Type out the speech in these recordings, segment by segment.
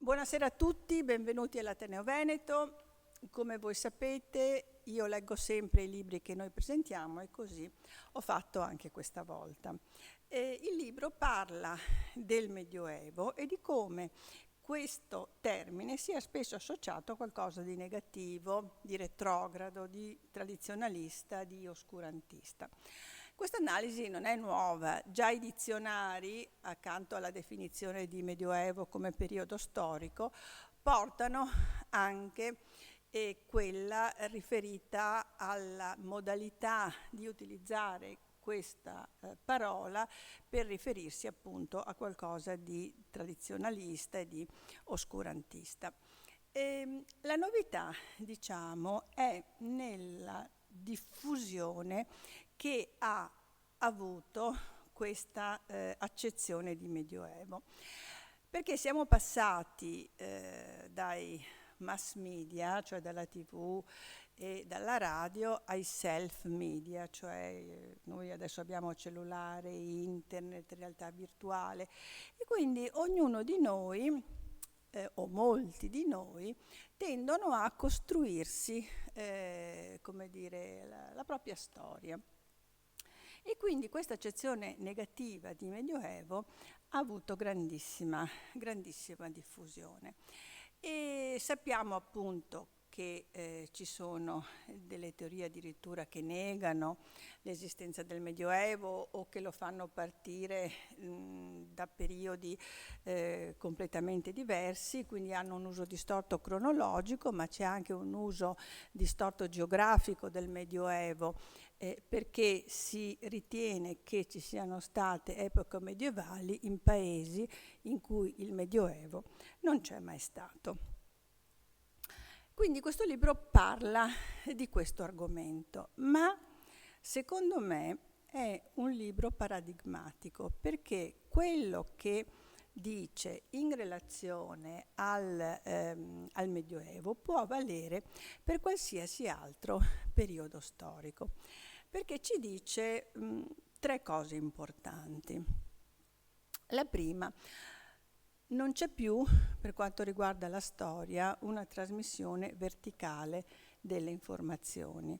Buonasera a tutti, benvenuti all'Ateneo Veneto. Come voi sapete, io leggo sempre i libri che noi presentiamo e così ho fatto anche questa volta. Il libro parla del Medioevo e di come questo termine sia spesso associato a qualcosa di negativo, di retrogrado, di tradizionalista, di oscurantista. Questa analisi non è nuova, già i dizionari, accanto alla definizione di Medioevo come periodo storico, portano anche quella riferita alla modalità di utilizzare questa parola per riferirsi appunto a qualcosa di tradizionalista e di oscurantista. La novità, diciamo, è nella diffusione che ha avuto questa accezione di Medioevo. Perché siamo passati dai mass media, cioè dalla TV e dalla radio, ai self media, cioè noi adesso abbiamo cellulare, internet, realtà virtuale e quindi ognuno di noi, o molti di noi, tendono a costruirsi come dire, la propria storia. E quindi questa accezione negativa di Medioevo ha avuto grandissima diffusione. E sappiamo appunto che ci sono delle teorie addirittura che negano l'esistenza del Medioevo o che lo fanno partire da periodi completamente diversi, quindi hanno un uso distorto cronologico, ma c'è anche un uso distorto geografico del Medioevo, perché si ritiene che ci siano state epoche medievali in paesi in cui il Medioevo non c'è mai stato. Quindi questo libro parla di questo argomento, ma secondo me è un libro paradigmatico, perché quello che dice in relazione al Medioevo può valere per qualsiasi altro periodo storico, perché ci dice tre cose importanti. La prima: non c'è più, per quanto riguarda la storia, una trasmissione verticale delle informazioni,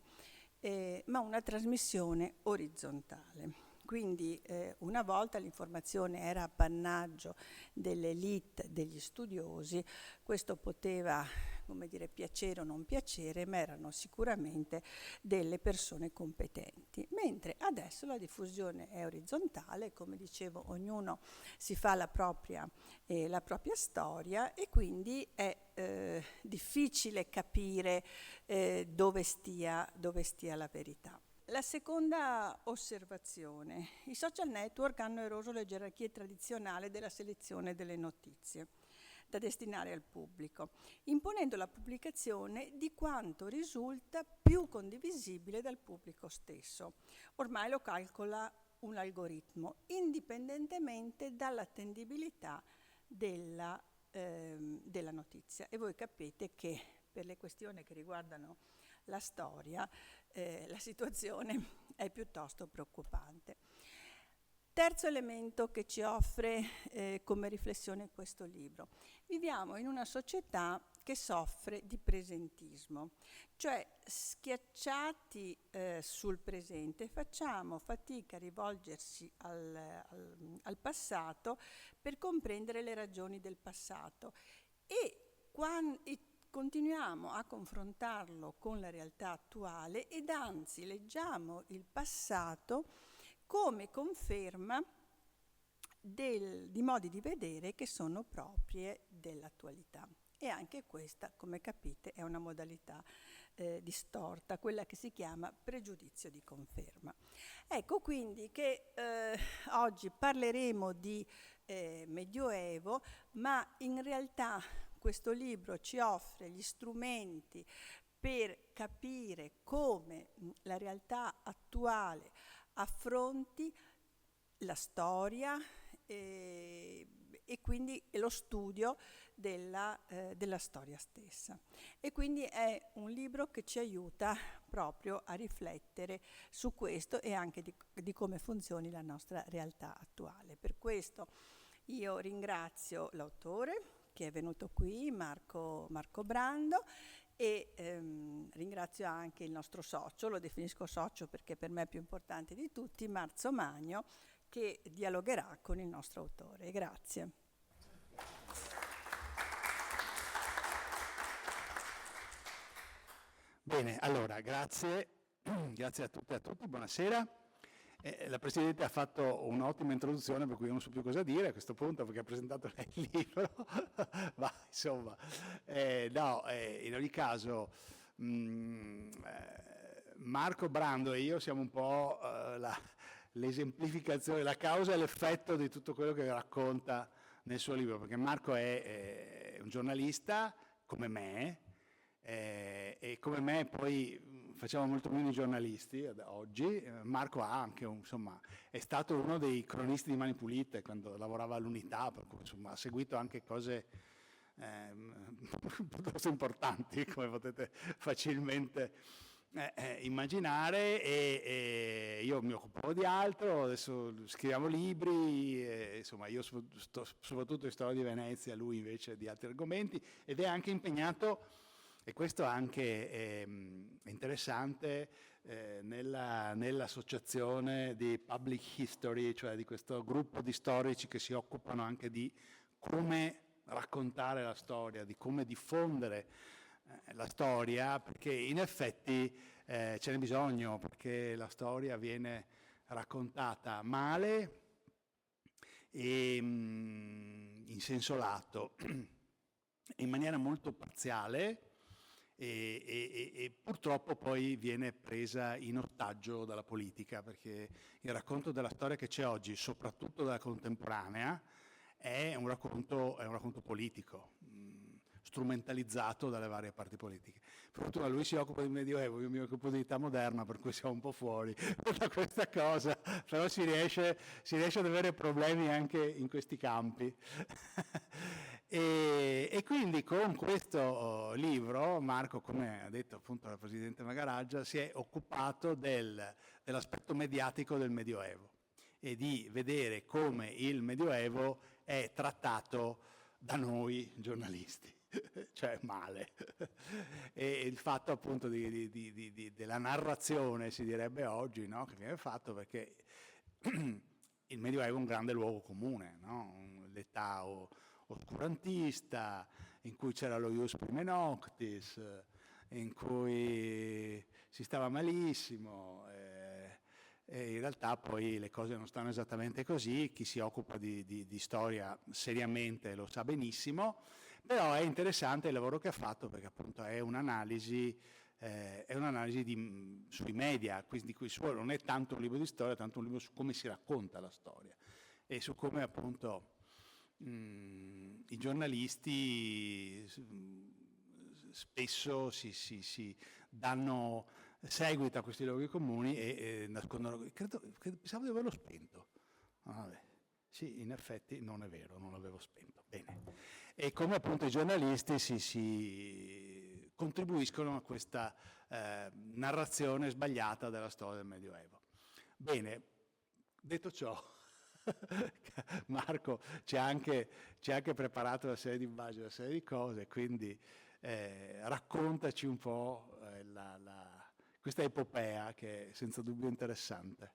ma una trasmissione orizzontale. Quindi una volta l'informazione era appannaggio dell'élite, degli studiosi, questo poteva, come dire, piacere o non piacere, ma erano sicuramente delle persone competenti. Mentre adesso la diffusione è orizzontale, come dicevo, ognuno si fa la propria storia e quindi è difficile capire dove stia la verità. La seconda osservazione: i social network hanno eroso le gerarchie tradizionali della selezione delle notizie da destinare al pubblico, imponendo la pubblicazione di quanto risulta più condivisibile dal pubblico stesso. Ormai lo calcola un algoritmo, indipendentemente dall'attendibilità della notizia. E voi capite che per le questioni che riguardano la storia la situazione è piuttosto preoccupante. Terzo elemento che ci offre come riflessione questo libro: viviamo in una società che soffre di presentismo, cioè schiacciati sul presente facciamo fatica a rivolgersi al passato per comprendere le ragioni del passato e continuiamo a confrontarlo con la realtà attuale ed anzi leggiamo il passato come conferma di modi di vedere che sono proprie dell'attualità. E anche questa, come capite, è una modalità distorta, quella che si chiama pregiudizio di conferma. Ecco quindi che oggi parleremo di Medioevo, ma in realtà questo libro ci offre gli strumenti per capire come la realtà attuale affronti la storia e quindi lo studio della storia stessa. E quindi è un libro che ci aiuta proprio a riflettere su questo e anche di come funzioni la nostra realtà attuale. Per questo io ringrazio l'autore, che è venuto qui, Marco Brando, e ringrazio anche il nostro socio, lo definisco socio perché per me è più importante di tutti, Marzo Magno, che dialogherà con il nostro autore. Grazie. Bene, allora, grazie a tutte e a tutti, buonasera. La Presidente ha fatto un'ottima introduzione, per cui io non so più cosa dire a questo punto, perché ha presentato lei il libro, ma insomma, in ogni caso, Marco Brando e io siamo un po' l'esemplificazione, la causa e l'effetto di tutto quello che racconta nel suo libro, perché Marco è un giornalista come me, e come me poi facciamo molto meno i giornalisti oggi. Marco ha anche insomma, è stato uno dei cronisti di Mani Pulite quando lavorava all'Unità, per cui insomma, ha seguito anche cose piuttosto importanti, come potete facilmente immaginare, e io mi occupo di altro, adesso scriviamo libri, insomma io soprattutto di storia di Venezia, lui invece di altri argomenti, ed è anche impegnato, e questo anche è interessante, nell'associazione di Public History, cioè di questo gruppo di storici che si occupano anche di come raccontare la storia, di come diffondere la storia, perché in effetti ce n'è bisogno, perché la storia viene raccontata male e in senso lato, in maniera molto parziale, e purtroppo poi viene presa in ostaggio dalla politica, perché il racconto della storia che c'è oggi, soprattutto della contemporanea, è un racconto politico, strumentalizzato dalle varie parti politiche. Per fortuna lui si occupa di Medioevo, io mi occupo di età moderna, per cui siamo un po' fuori da questa cosa, però si riesce ad avere problemi anche in questi campi. E quindi con questo libro Marco, come ha detto appunto la Presidente Magaraggia, si è occupato dell'aspetto mediatico del Medioevo e di vedere come il Medioevo è trattato da noi giornalisti, cioè male. E il fatto appunto della narrazione, si direbbe oggi, no? Che viene fatto perché il Medioevo è un grande luogo comune, no? L'età oscurantista, in cui c'era lo ius prime noctis, in cui si stava malissimo, e in realtà poi le cose non stanno esattamente così. Chi si occupa di storia seriamente lo sa benissimo, però è interessante il lavoro che ha fatto, perché appunto è un'analisi sui media, quindi non è tanto un libro di storia, tanto un libro su come si racconta la storia e su come appunto i giornalisti spesso si danno seguito a questi luoghi comuni e nascondono. Pensavo di averlo spento. Vabbè. Sì, in effetti non è vero, non l'avevo spento. Bene. E come appunto i giornalisti si contribuiscono a questa narrazione sbagliata della storia del Medioevo. Bene, detto ciò, Marco ci ha anche preparato una serie di immagini, una serie di cose, quindi raccontaci un po' questa epopea che è senza dubbio interessante.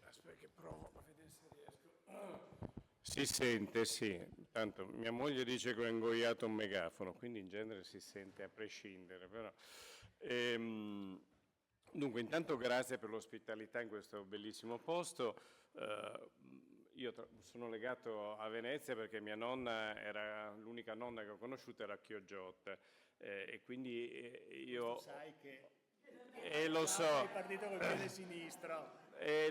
Aspetta che provo a vedere se riesco. Si sente, sì. Tanto mia moglie dice che ho ingoiato un megafono, quindi in genere si sente a prescindere. Però. Dunque, intanto grazie per l'ospitalità in questo bellissimo posto. Io sono legato a Venezia perché mia nonna era l'unica nonna che ho conosciuto, era a Chioggiot, e quindi io... Sai che lo so. Hai partito col piede sinistro.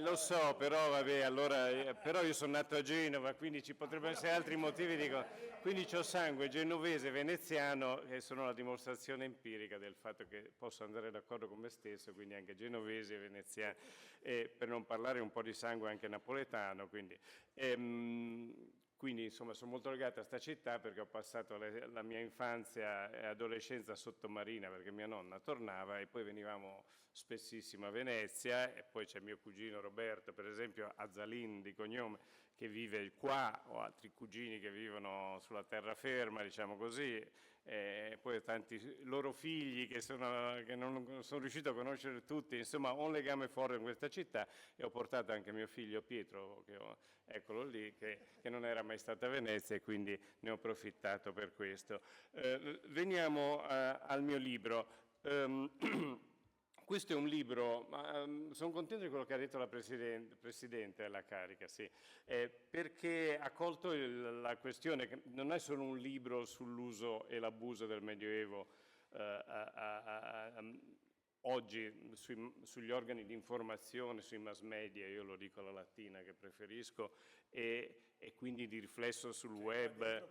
Lo so, però vabbè, allora, però io sono nato a Genova, quindi ci potrebbero essere altri motivi, dico, quindi ho sangue genovese e veneziano, che sono la dimostrazione empirica del fatto che posso andare d'accordo con me stesso, quindi anche genovese e veneziano, e per non parlare un po' di sangue anche napoletano, quindi. quindi insomma sono molto legato a questa città perché ho passato la mia infanzia e adolescenza sottomarina perché mia nonna tornava e poi venivamo spessissimo a Venezia, e poi c'è mio cugino Roberto, per esempio, Azzalin di cognome, che vive qua, ho altri cugini che vivono sulla terraferma, diciamo così, e poi tanti loro figli che non sono riuscito a conoscere tutti, insomma ho un legame forte con questa città, e ho portato anche mio figlio Pietro, eccolo lì, che non era mai stato a Venezia, e quindi ne ho approfittato per questo. Veniamo al mio libro. Questo è un libro, sono contento di quello che ha detto la Presidente della carica, sì, perché ha colto la questione che non è solo un libro sull'uso e l'abuso del Medioevo oggi sugli organi di informazione, sui mass media, io lo dico alla latina che preferisco, e quindi di riflesso sul web.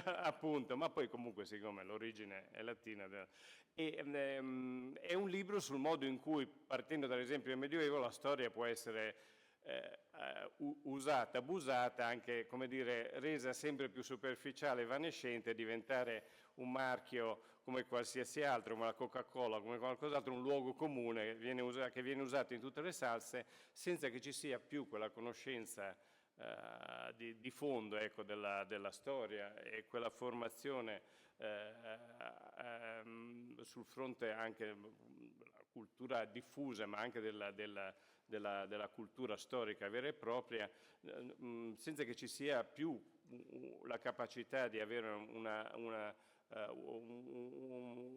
Appunto, ma poi comunque siccome l'origine è latina, è un libro sul modo in cui, partendo dall'esempio del Medioevo, la storia può essere usata, abusata, anche, come dire, resa sempre più superficiale, evanescente, diventare un marchio come qualsiasi altro, come la Coca-Cola, come qualcos'altro, un luogo comune che viene usato in tutte le salse, senza che ci sia più quella conoscenza di fondo, ecco, della storia, e quella formazione sul fronte anche della cultura diffusa, ma anche della cultura storica vera e propria, senza che ci sia più la capacità di avere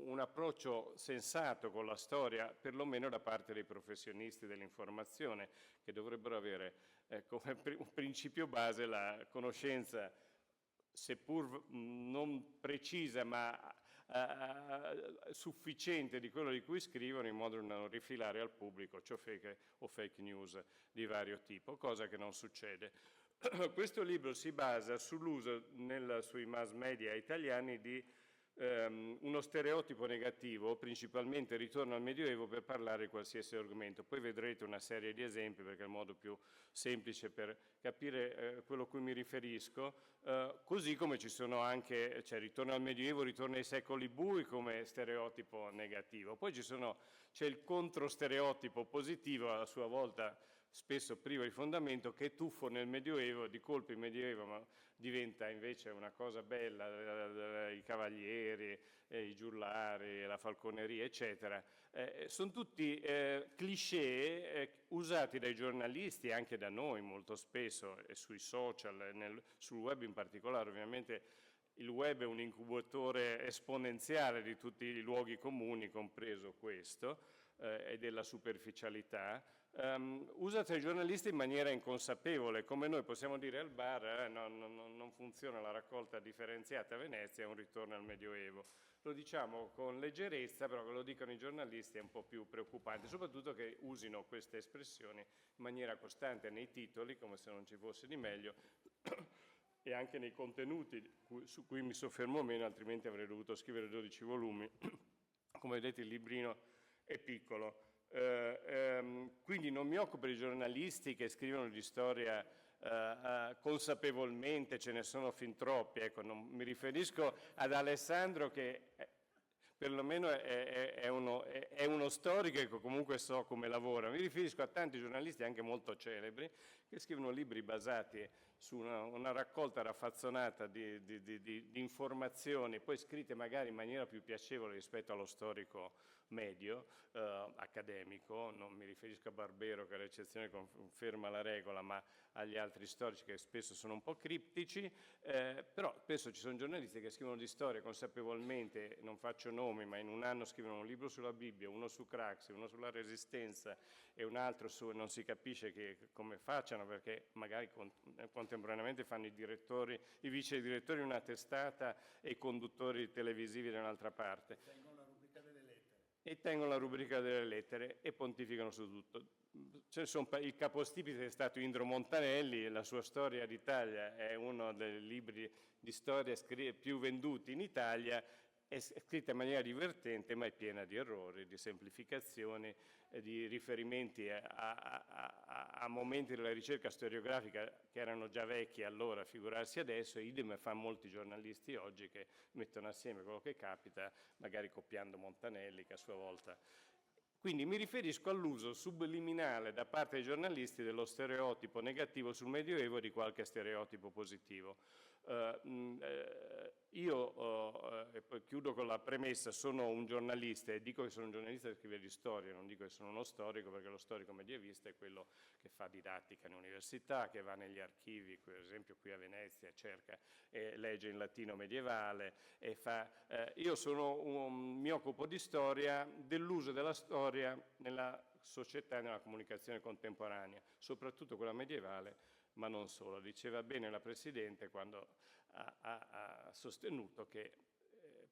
un approccio sensato con la storia, perlomeno da parte dei professionisti dell'informazione, che dovrebbero avere come principio base la conoscenza, seppur non precisa ma sufficiente di quello di cui scrivono, in modo da non rifilare al pubblico ciofeche o fake news di vario tipo, cosa che non succede. Questo libro si basa sull'uso sui mass media italiani di uno stereotipo negativo, principalmente ritorno al Medioevo, per parlare di qualsiasi argomento. Poi vedrete una serie di esempi, perché è il modo più semplice per capire quello a cui mi riferisco, così come ci sono anche, cioè ritorno al Medioevo, ritorno ai secoli bui come stereotipo negativo. Poi c'è il controstereotipo positivo, a sua volta spesso privo di fondamento, che è tuffo nel Medioevo, di colpo il Medioevo ma diventa invece una cosa bella, i cavalieri, i giullari, la falconeria, eccetera. Sono tutti cliché usati dai giornalisti, anche da noi molto spesso, e sui social, sul web in particolare. Ovviamente il web è un incubatore esponenziale di tutti i luoghi comuni, compreso questo, e della superficialità. Usata dai giornalisti in maniera inconsapevole, come noi possiamo dire al bar non funziona la raccolta differenziata a Venezia, è un ritorno al Medioevo. Lo diciamo con leggerezza, però che lo dicano i giornalisti è un po' più preoccupante, soprattutto che usino queste espressioni in maniera costante nei titoli, come se non ci fosse di meglio, e anche nei contenuti su cui mi soffermo meno, altrimenti avrei dovuto scrivere 12 volumi. Come vedete il librino è piccolo. Quindi non mi occupo di giornalisti che scrivono di storia consapevolmente, ce ne sono fin troppi, ecco, non mi riferisco ad Alessandro, che perlomeno è uno storico e comunque so come lavora. Mi riferisco a tanti giornalisti anche molto celebri che scrivono libri basati su una raccolta raffazzonata di informazioni, poi scritte magari in maniera più piacevole rispetto allo storico medio, accademico. Non mi riferisco a Barbero, che l'eccezione conferma la regola, ma agli altri storici che spesso sono un po' criptici, però spesso ci sono giornalisti che scrivono di storia consapevolmente, non faccio nomi, ma in un anno scrivono un libro sulla Bibbia, uno su Craxi, uno sulla Resistenza e un altro su non si capisce come facciano, perché magari contemporaneamente fanno i vice direttori di una testata e i conduttori televisivi da un'altra parte. Tengono la rubrica delle lettere e pontificano su tutto. Il capostipite è stato Indro Montanelli, la sua Storia d'Italia è uno dei libri di storia più venduti in Italia, è scritta in maniera divertente, ma è piena di errori, di semplificazioni, di riferimenti a momenti della ricerca storiografica che erano già vecchi allora, figurarsi adesso, idem fa molti giornalisti oggi che mettono assieme quello che capita, magari copiando Montanelli, che a sua volta... Quindi mi riferisco all'uso subliminale da parte dei giornalisti dello stereotipo negativo sul Medioevo e di qualche stereotipo positivo. Io, e poi chiudo con la premessa, sono un giornalista e dico che sono un giornalista che scrive di storia, non dico che sono uno storico, perché lo storico medievista è quello che fa didattica in università, che va negli archivi, per esempio qui a Venezia, cerca e legge in latino medievale e fa... io mi occupo di storia, dell'uso della storia nella società e nella comunicazione contemporanea, soprattutto quella medievale, ma non solo. Diceva bene la Presidente quando ha sostenuto che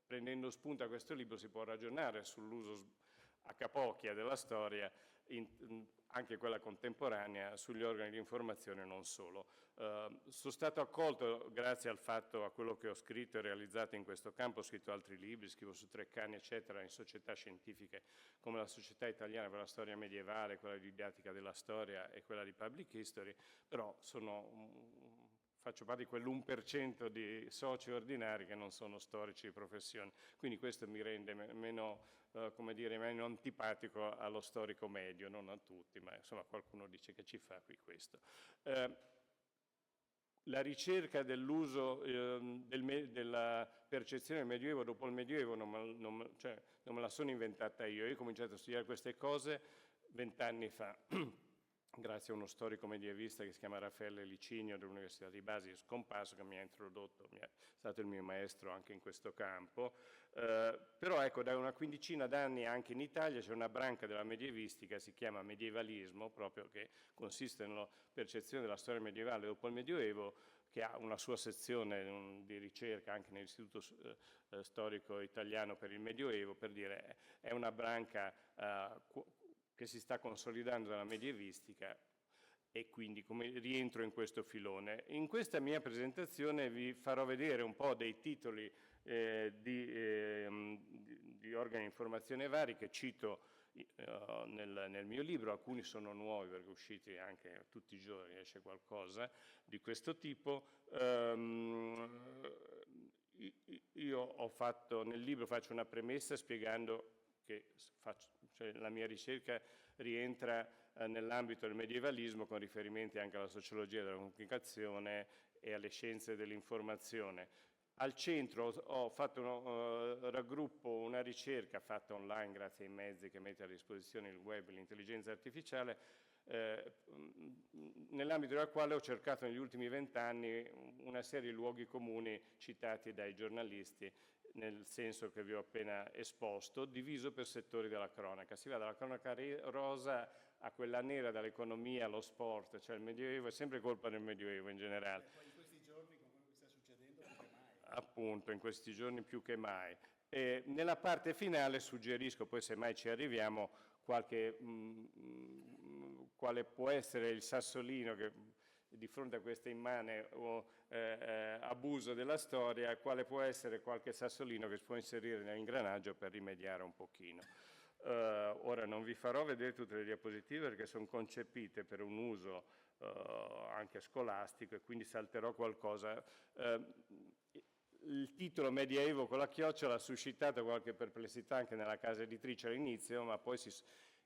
prendendo spunto a questo libro si può ragionare sull'uso a capocchia della storia, anche quella contemporanea, sugli organi di informazione e non solo. Sono stato accolto grazie al fatto, a quello che ho scritto e realizzato in questo campo, ho scritto altri libri, scrivo su Treccani eccetera, in società scientifiche come la Società Italiana per la Storia Medievale, quella di Didattica della Storia e quella di Public History, però faccio parte di quell'1% di soci ordinari che non sono storici di professione, quindi questo mi rende meno, come dire, meno antipatico allo storico medio, non a tutti, ma insomma qualcuno dice che ci fa qui questo. La ricerca dell'uso della percezione del Medioevo dopo il Medioevo non me la sono inventata io ho cominciato a studiare queste cose 20 anni fa. Grazie a uno storico medievista che si chiama Raffaele Licinio dell'Università di Bari, scomparso, che mi ha introdotto, è stato il mio maestro anche in questo campo. Però ecco, da una quindicina d'anni anche in Italia c'è una branca della medievistica, si chiama medievalismo, proprio che consiste nella percezione della storia medievale dopo il Medioevo, che ha una sua sezione di ricerca anche nell'Istituto Storico Italiano per il Medioevo, per dire è una branca che si sta consolidando nella medievistica e quindi come rientro in questo filone. In questa mia presentazione vi farò vedere un po' dei titoli di organi di informazione vari che cito nel mio libro, alcuni sono nuovi perché usciti anche tutti i giorni, esce qualcosa di questo tipo. Io ho fatto, nel libro faccio una premessa spiegando che la mia ricerca rientra nell'ambito del medievalismo con riferimenti anche alla sociologia della comunicazione e alle scienze dell'informazione. Al centro ho fatto raggruppo una ricerca fatta online grazie ai mezzi che mette a disposizione il web e l'intelligenza artificiale, nell'ambito della quale ho cercato negli ultimi 20 anni una serie di luoghi comuni citati dai giornalisti, nel senso che vi ho appena esposto, diviso per settori della cronaca. Si va dalla cronaca rosa a quella nera, dall'economia allo sport, cioè il Medioevo è sempre colpa del Medioevo in generale. Poi in questi giorni con quello che sta succedendo più che mai. Appunto, in questi giorni più che mai. E nella parte finale suggerisco, poi se mai ci arriviamo, quale può essere il sassolino che di fronte a questo immane abuso della storia, quale può essere qualche sassolino che si può inserire nell'ingranaggio per rimediare un pochino. Ora non vi farò vedere tutte le diapositive perché sono concepite per un uso anche scolastico e quindi salterò qualcosa. Il titolo Medioevo con la chiocciola ha suscitato qualche perplessità anche nella casa editrice all'inizio, ma poi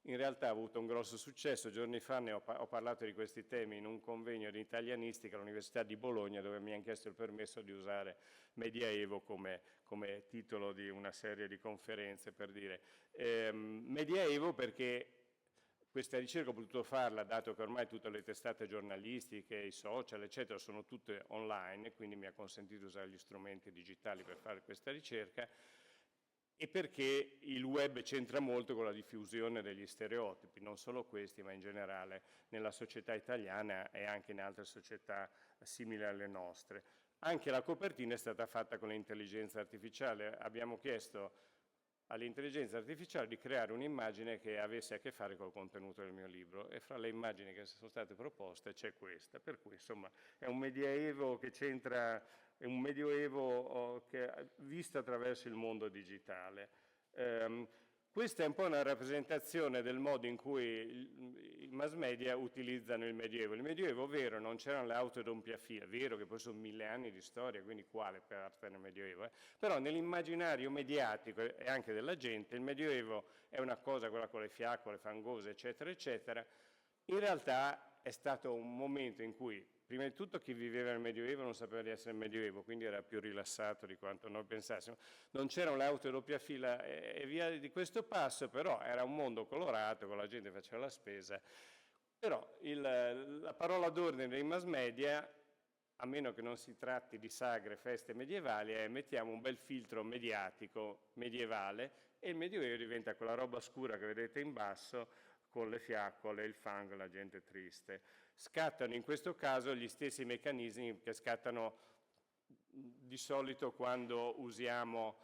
in realtà ha avuto un grosso successo. Giorni fa ho parlato di questi temi in un convegno di italianistica all'Università di Bologna, dove mi hanno chiesto il permesso di usare Medioevo come titolo di una serie di conferenze, per dire. Medioevo perché questa ricerca ho potuto farla, dato che ormai tutte le testate giornalistiche, i social, eccetera, sono tutte online, quindi mi ha consentito di usare gli strumenti digitali per fare questa ricerca, e perché il web c'entra molto con la diffusione degli stereotipi, non solo questi, ma in generale nella società italiana e anche in altre società simili alle nostre. Anche la copertina è stata fatta con l'intelligenza artificiale. Abbiamo chiesto all'intelligenza artificiale di creare un'immagine che avesse a che fare col contenuto del mio libro, e fra le immagini che sono state proposte c'è questa, per cui insomma è un Medioevo che c'entra è un Medioevo che è visto attraverso il mondo digitale. Questa è un po' una rappresentazione del modo in cui i mass media utilizzano il Medioevo. Il Medioevo, vero, non c'erano le autodompiafie, è vero che poi sono 1000 anni di storia, quindi quale parte nel Medioevo? Però nell'immaginario mediatico e anche della gente, il Medioevo è una cosa, quella con le fiaccole fangose, eccetera, eccetera. In realtà è stato un momento in cui, prima di tutto, chi viveva nel Medioevo non sapeva di essere nel Medioevo, quindi era più rilassato di quanto noi pensassimo. Non c'erano le auto doppia fila e via di questo passo, però era un mondo colorato, con la gente che faceva la spesa. Però la parola d'ordine dei mass media, a meno che non si tratti di sagre, feste medievali, è mettiamo un bel filtro mediatico medievale e il Medioevo diventa quella roba scura che vedete in basso, con le fiaccole, il fango, la gente triste. Scattano in questo caso gli stessi meccanismi che scattano di solito quando usiamo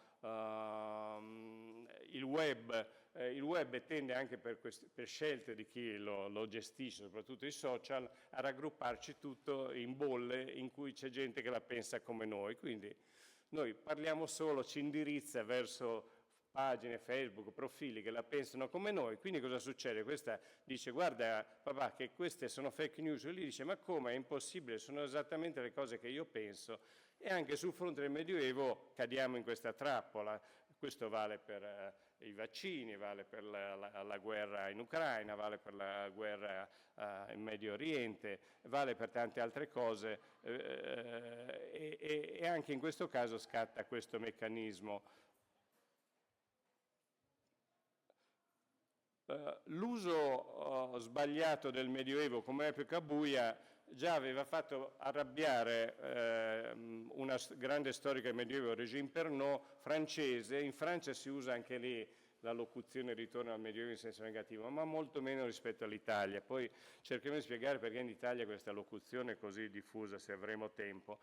il web. Il web tende anche per scelte di chi lo gestisce, soprattutto i social, a raggrupparci tutto in bolle in cui c'è gente che la pensa come noi. Quindi noi parliamo solo, ci indirizza verso pagine, Facebook, profili che la pensano come noi, quindi cosa succede? Questa dice guarda papà che queste sono fake news, e lui dice ma come, è impossibile, sono esattamente le cose che io penso, e anche sul fronte del Medioevo cadiamo in questa trappola. Questo vale per i vaccini, vale per la guerra in Ucraina, vale per la guerra in Medio Oriente, vale per tante altre cose e anche in questo caso scatta questo meccanismo. L'uso sbagliato del Medioevo come epoca buia già aveva fatto arrabbiare una grande storica del Medioevo, Régine Pernot, francese. In Francia si usa anche lì la locuzione ritorno al Medioevo in senso negativo, ma molto meno rispetto all'Italia. Poi cercheremo di spiegare perché in Italia questa locuzione è così diffusa, se avremo tempo.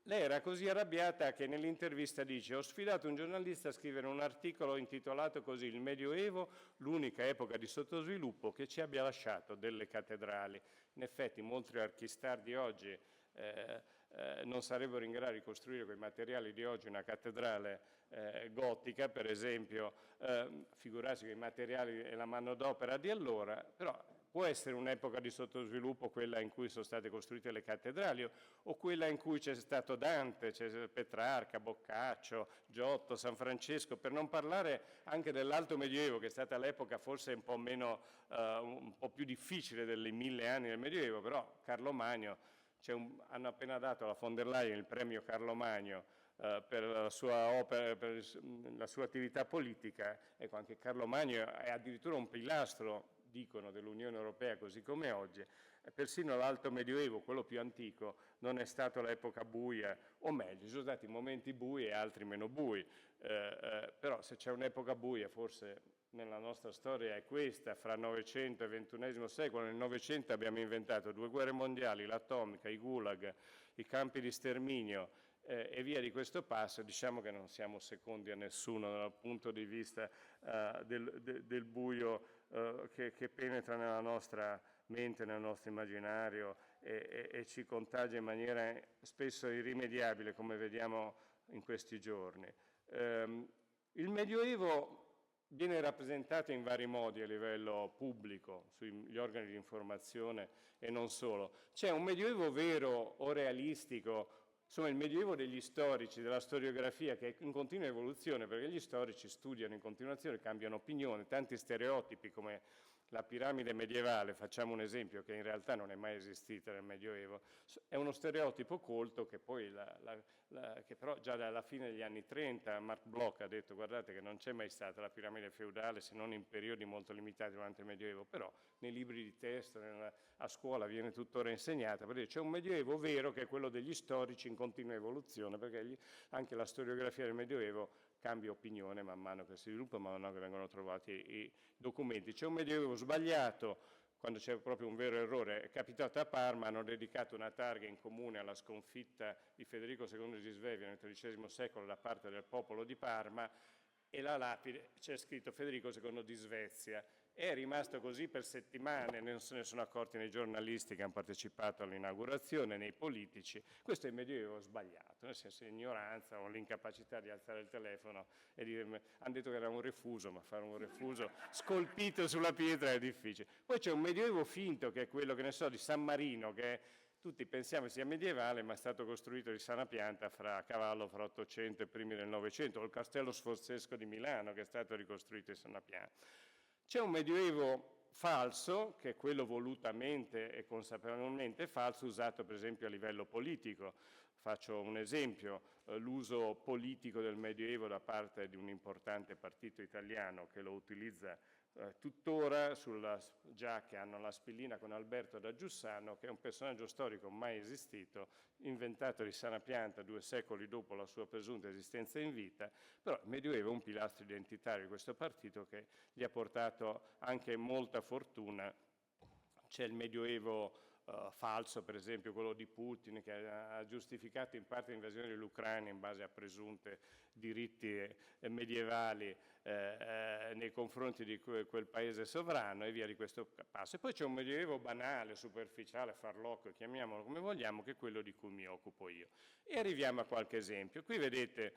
Lei era così arrabbiata che nell'intervista dice: ho sfidato un giornalista a scrivere un articolo intitolato così "Il Medioevo, l'unica epoca di sottosviluppo che ci abbia lasciato delle cattedrali". In effetti molti archistar di oggi non sarebbero in grado di costruire con i materiali di oggi una cattedrale gotica, per esempio, figurarsi con i materiali e la manodopera di allora. Però può essere un'epoca di sottosviluppo quella in cui sono state costruite le cattedrali o quella in cui c'è stato Dante, c'è Petrarca, Boccaccio, Giotto, San Francesco, per non parlare anche dell'Alto Medioevo, che è stata l'epoca forse un po' meno, un po' più difficile dei 1000 anni del Medioevo, però Carlo Magno, hanno appena dato alla von der Leyen il premio Carlo Magno per la sua opera, per la sua attività politica. Ecco, anche Carlo Magno è addirittura un pilastro, dicono, dell'Unione Europea così come oggi. Persino l'Alto Medioevo, quello più antico, non è stato l'epoca buia, o meglio, ci sono stati momenti bui e altri meno bui, però se c'è un'epoca buia forse nella nostra storia è questa, fra Novecento e XXI secolo. Nel Novecento abbiamo inventato 2 guerre mondiali, l'atomica, i gulag, i campi di sterminio e via di questo passo. Diciamo che non siamo secondi a nessuno dal punto di vista del buio che penetra nella nostra mente, nel nostro immaginario e ci contagia in maniera spesso irrimediabile, come vediamo in questi giorni. Il Medioevo viene rappresentato in vari modi a livello pubblico, sugli organi di informazione e non solo. C'è un Medioevo vero o realistico, insomma il Medioevo degli storici, della storiografia, che è in continua evoluzione, perché gli storici studiano in continuazione, cambiano opinione, tanti stereotipi come la piramide medievale, facciamo un esempio, che in realtà non è mai esistita nel Medioevo, è uno stereotipo colto che poi che però già dalla fine degli anni 30 Mark Bloch ha detto guardate che non c'è mai stata la piramide feudale se non in periodi molto limitati durante il Medioevo, però nei libri di testo, a scuola viene tuttora insegnata, perché c'è un Medioevo vero che è quello degli storici in continua evoluzione, perché anche la storiografia del Medioevo cambia opinione man mano che si sviluppa, man mano che vengono trovati i documenti. C'è un Medioevo sbagliato, quando c'è proprio un vero errore. È capitato a Parma, hanno dedicato una targa in comune alla sconfitta di Federico II di Svevia nel XIII secolo da parte del popolo di Parma, e la lapide c'è scritto Federico II di Svezia. È rimasto così per settimane, non se ne sono accorti nei giornalisti che hanno partecipato all'inaugurazione, nei politici. Questo è il Medioevo sbagliato, nel senso l'ignoranza o l'incapacità di alzare il telefono e dire, hanno detto che era un refuso, ma fare un refuso scolpito sulla pietra è difficile. Poi c'è un Medioevo finto, che è quello, che ne so, di San Marino, che tutti pensiamo sia medievale, ma è stato costruito di sana pianta a cavallo fra 800 e primi del Novecento, o il Castello Sforzesco di Milano, che è stato ricostruito di sana pianta. C'è un Medioevo falso, che è quello volutamente e consapevolmente falso, usato per esempio a livello politico. Faccio un esempio, l'uso politico del Medioevo da parte di un importante partito italiano che lo utilizza tuttora, già che hanno la spillina con Alberto da Giussano, che è un personaggio storico mai esistito, inventato di sana pianta 2 secoli dopo la sua presunta esistenza in vita, però il Medioevo è un pilastro identitario di questo partito che gli ha portato anche molta fortuna. C'è il Medioevo falso, per esempio quello di Putin, che ha giustificato in parte l'invasione dell'Ucraina in base a presunte diritti medievali nei confronti di quel paese sovrano e via di questo passo. E poi c'è un Medioevo banale, superficiale, farlocco, chiamiamolo come vogliamo, che è quello di cui mi occupo io. E arriviamo a qualche esempio. Qui vedete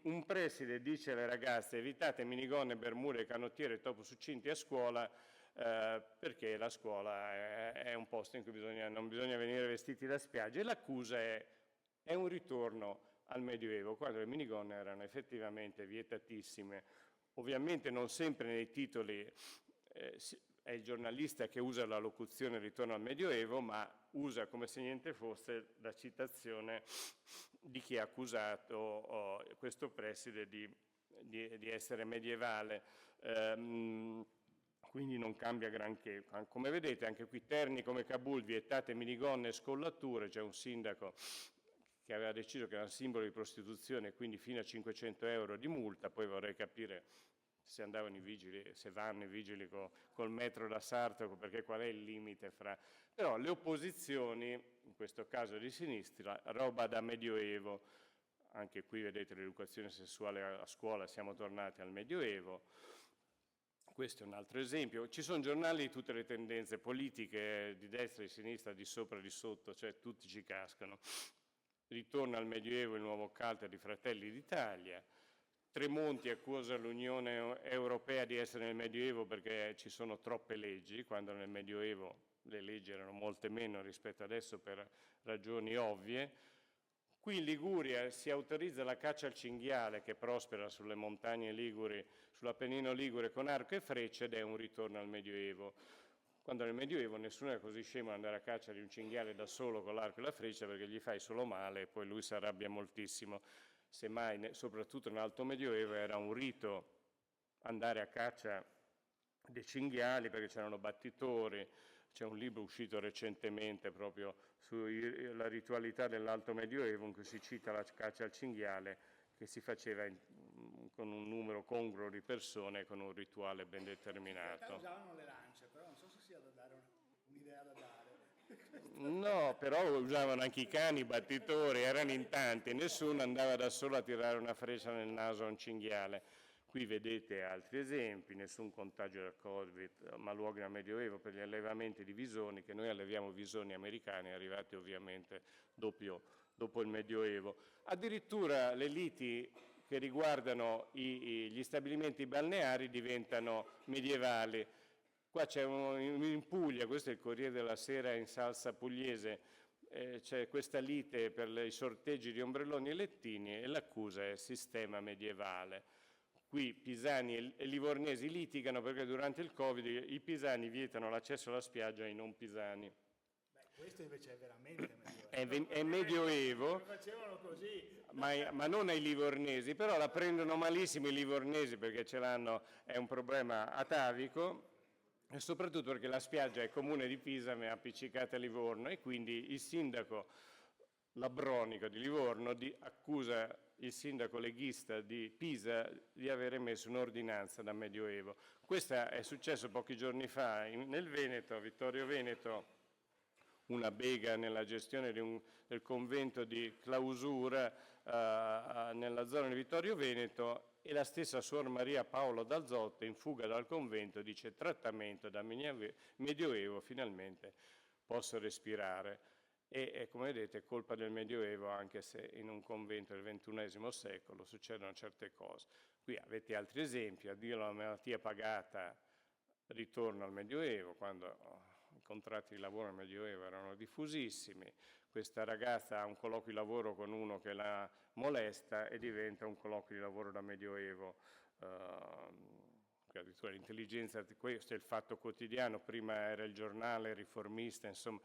un preside dice alle ragazze: evitate minigonne, bermude e canottiere topo succinti a scuola, perché la scuola è un posto in cui non bisogna venire vestiti da spiaggia, e l'accusa è un ritorno al Medioevo, quando le minigonne erano effettivamente vietatissime. Ovviamente non sempre nei titoli è il giornalista che usa la locuzione ritorno al Medioevo, ma usa come se niente fosse la citazione di chi ha accusato questo preside di essere medievale. Quindi non cambia granché. Come vedete anche qui Terni come Kabul, vietate minigonne e scollature, c'è un sindaco che aveva deciso che era un simbolo di prostituzione, quindi fino a 500 euro di multa. Poi vorrei capire se andavano i vigili, se vanno i vigili col metro da Sarto, perché qual è il limite fra... Però le opposizioni, in questo caso di sinistra, roba da Medioevo. Anche qui vedete l'educazione sessuale a scuola, siamo tornati al Medioevo. Questo è un altro esempio. Ci sono giornali di tutte le tendenze politiche, di destra, di sinistra, di sopra, di sotto, cioè tutti ci cascano. Ritorna al Medioevo il nuovo Calter di Fratelli d'Italia. Tremonti accusa l'Unione Europea di essere nel Medioevo perché ci sono troppe leggi, quando nel Medioevo le leggi erano molte meno rispetto adesso per ragioni ovvie. Qui in Liguria si autorizza la caccia al cinghiale, che prospera sulle montagne liguri, sull'Appennino ligure con arco e frecce, ed è un ritorno al Medioevo. Quando nel Medioevo nessuno era così scemo ad andare a caccia di un cinghiale da solo con l'arco e la freccia, perché gli fai solo male e poi lui si arrabbia moltissimo. Semmai, soprattutto nell'Alto Medioevo, era un rito andare a caccia dei cinghiali, perché c'erano battitori. C'è un libro uscito recentemente proprio sulla ritualità dell'Alto Medioevo, in cui si cita la caccia al cinghiale, che si faceva con un numero congruo di persone, con un rituale ben determinato. Usavano le lance, però non so se sia da dare un'idea da dare. No, però usavano anche i cani, i battitori, erano in tanti, nessuno andava da solo a tirare una freccia nel naso a un cinghiale. Qui vedete altri esempi, nessun contagio del Covid, ma luoghi al Medioevo per gli allevamenti di visoni, che noi alleviamo visoni americani, arrivati ovviamente dopo il Medioevo. Addirittura le liti che riguardano gli stabilimenti balneari diventano medievali. Qua c'è in Puglia, questo è il Corriere della Sera in salsa pugliese, c'è questa lite per i sorteggi di ombrelloni e lettini e l'accusa è sistema medievale. Qui pisani e livornesi litigano perché durante il Covid i pisani vietano l'accesso alla spiaggia ai non pisani. Questo invece è veramente medioevo. È medioevo, Facevano così. ma non ai livornesi, però la prendono malissimo i livornesi perché ce l'hanno, è un problema atavico, e soprattutto perché la spiaggia è comune di Pisa ma è appiccicata a Livorno, e quindi il sindaco Labronico di Livorno accusa il sindaco leghista di Pisa di avere messo un'ordinanza da Medioevo. Questo è successo pochi giorni fa nel Veneto, a Vittorio Veneto, una bega nella gestione del convento di clausura nella zona di Vittorio Veneto, e la stessa Suor Maria Paolo d'Alzotto, in fuga dal convento, dice: trattamento da Medioevo, finalmente posso respirare. E come vedete è colpa del Medioevo, anche se in un convento del XXI secolo succedono certe cose. Qui avete altri esempi: addio alla malattia pagata, ritorno al Medioevo, quando i contratti di lavoro nel Medioevo erano diffusissimi. Questa ragazza ha un colloquio di lavoro con uno che la molesta e diventa un colloquio di lavoro da Medioevo. Addirittura l'intelligenza, questo è il Fatto Quotidiano, prima era il Giornale, il Riformista, insomma.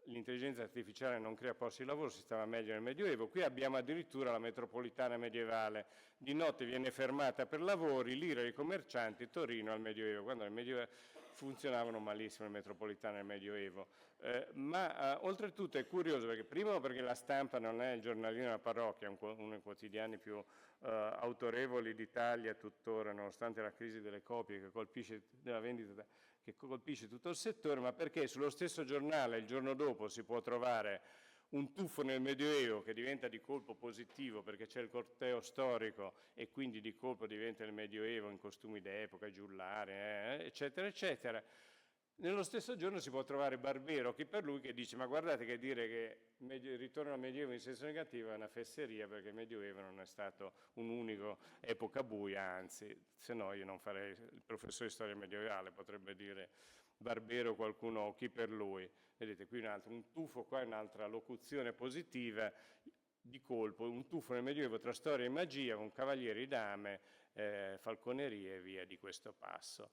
L'intelligenza artificiale non crea posti di lavoro, si stava meglio nel Medioevo. Qui abbiamo addirittura la metropolitana medievale. Di notte viene fermata per lavori, l'ira dei commercianti, Torino al Medioevo. Quando nel Medioevo funzionavano malissimo le metropolitane nel Medioevo. Oltretutto è curioso perché, primo, perché La Stampa non è il giornalino della parrocchia, è uno dei quotidiani più autorevoli d'Italia tuttora, nonostante la crisi delle copie che colpisce della vendita, che colpisce tutto il settore, ma perché sullo stesso giornale il giorno dopo si può trovare un tuffo nel Medioevo che diventa di colpo positivo perché c'è il corteo storico e quindi di colpo diventa il Medioevo in costumi d'epoca, giullare, eccetera, eccetera. Nello stesso giorno si può trovare Barbero, chi per lui, che dice: ma guardate che dire che il ritorno al Medioevo in senso negativo è una fesseria, perché il Medioevo non è stato un'unica epoca buia, anzi, se no io non farei il professore di storia medievale, potrebbe dire Barbero qualcuno o chi per lui. Vedete qui un tuffo, qua un'altra locuzione positiva di colpo, un tuffo nel Medioevo tra storia e magia, con cavalieri dame, falconerie e via di questo passo.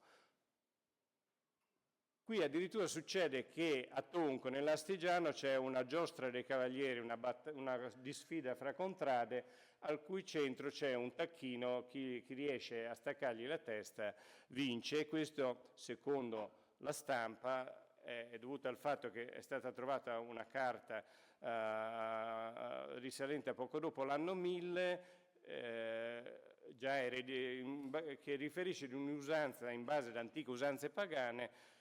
Qui addirittura succede che a Tonco, nell'Astigiano, c'è una giostra dei cavalieri, una disfida fra contrade, al cui centro c'è un tacchino, chi riesce a staccargli la testa vince, e questo, secondo La Stampa, è dovuto al fatto che è stata trovata una carta risalente a poco dopo l'anno 1000, che riferisce di un'usanza in base ad antiche usanze pagane,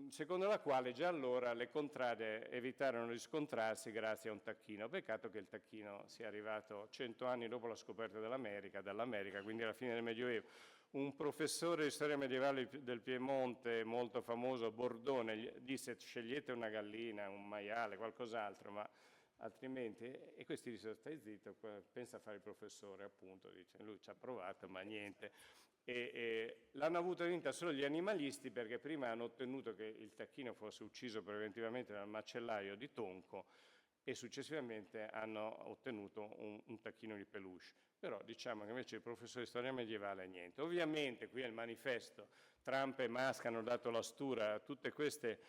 secondo la quale già allora le contrade evitarono di scontrarsi grazie a un tacchino. Peccato che il tacchino sia arrivato 100 anni dopo la scoperta dall'America, quindi alla fine del Medioevo. Un professore di storia medievale del Piemonte molto famoso, Bordone, disse: scegliete una gallina, un maiale, qualcos'altro, ma altrimenti, e questi dissero: stai zitto, pensa a fare il professore, appunto, dice. Lui ci ha provato, ma niente. E l'hanno avuto vinta solo gli animalisti, perché prima hanno ottenuto che il tacchino fosse ucciso preventivamente dal macellaio di Tonco e successivamente hanno ottenuto un tacchino di peluche. Però diciamo che invece il professore di storia medievale niente. Ovviamente qui è il manifesto, Trump e Musk hanno dato la stura a tutte queste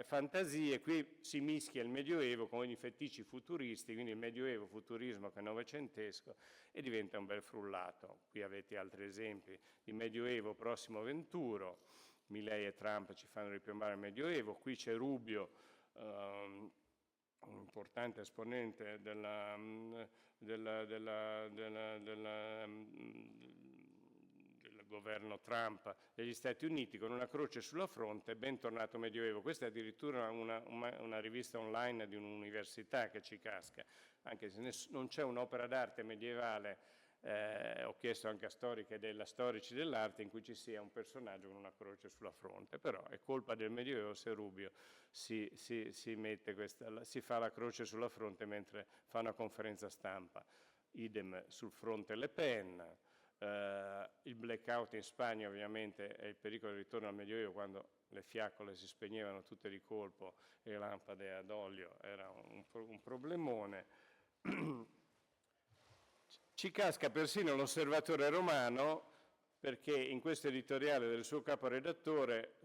fantasie, qui si mischia il Medioevo con i feticci futuristi, quindi il Medioevo futurismo che è novecentesco, e diventa un bel frullato. Qui avete altri esempi di Medioevo prossimo venturo, Milei e Trump ci fanno ripiombare il Medioevo, qui c'è Rubio, un importante esponente del governo Trump degli Stati Uniti, con una croce sulla fronte, bentornato Medioevo. Questa è addirittura una rivista online di un'università che ci casca, anche se non c'è un'opera d'arte medievale. Ho chiesto anche a storici dell'arte in cui ci sia un personaggio con una croce sulla fronte, però è colpa del Medioevo se Rubio si fa la croce sulla fronte mentre fa una conferenza stampa. Idem sul fronte Le Pen. Il blackout in Spagna ovviamente è il pericolo del ritorno al Medioevo, quando le fiaccole si spegnevano tutte di colpo e le lampade ad olio, era un problemone. Ci casca persino l'Osservatore Romano, perché in questo editoriale del suo caporedattore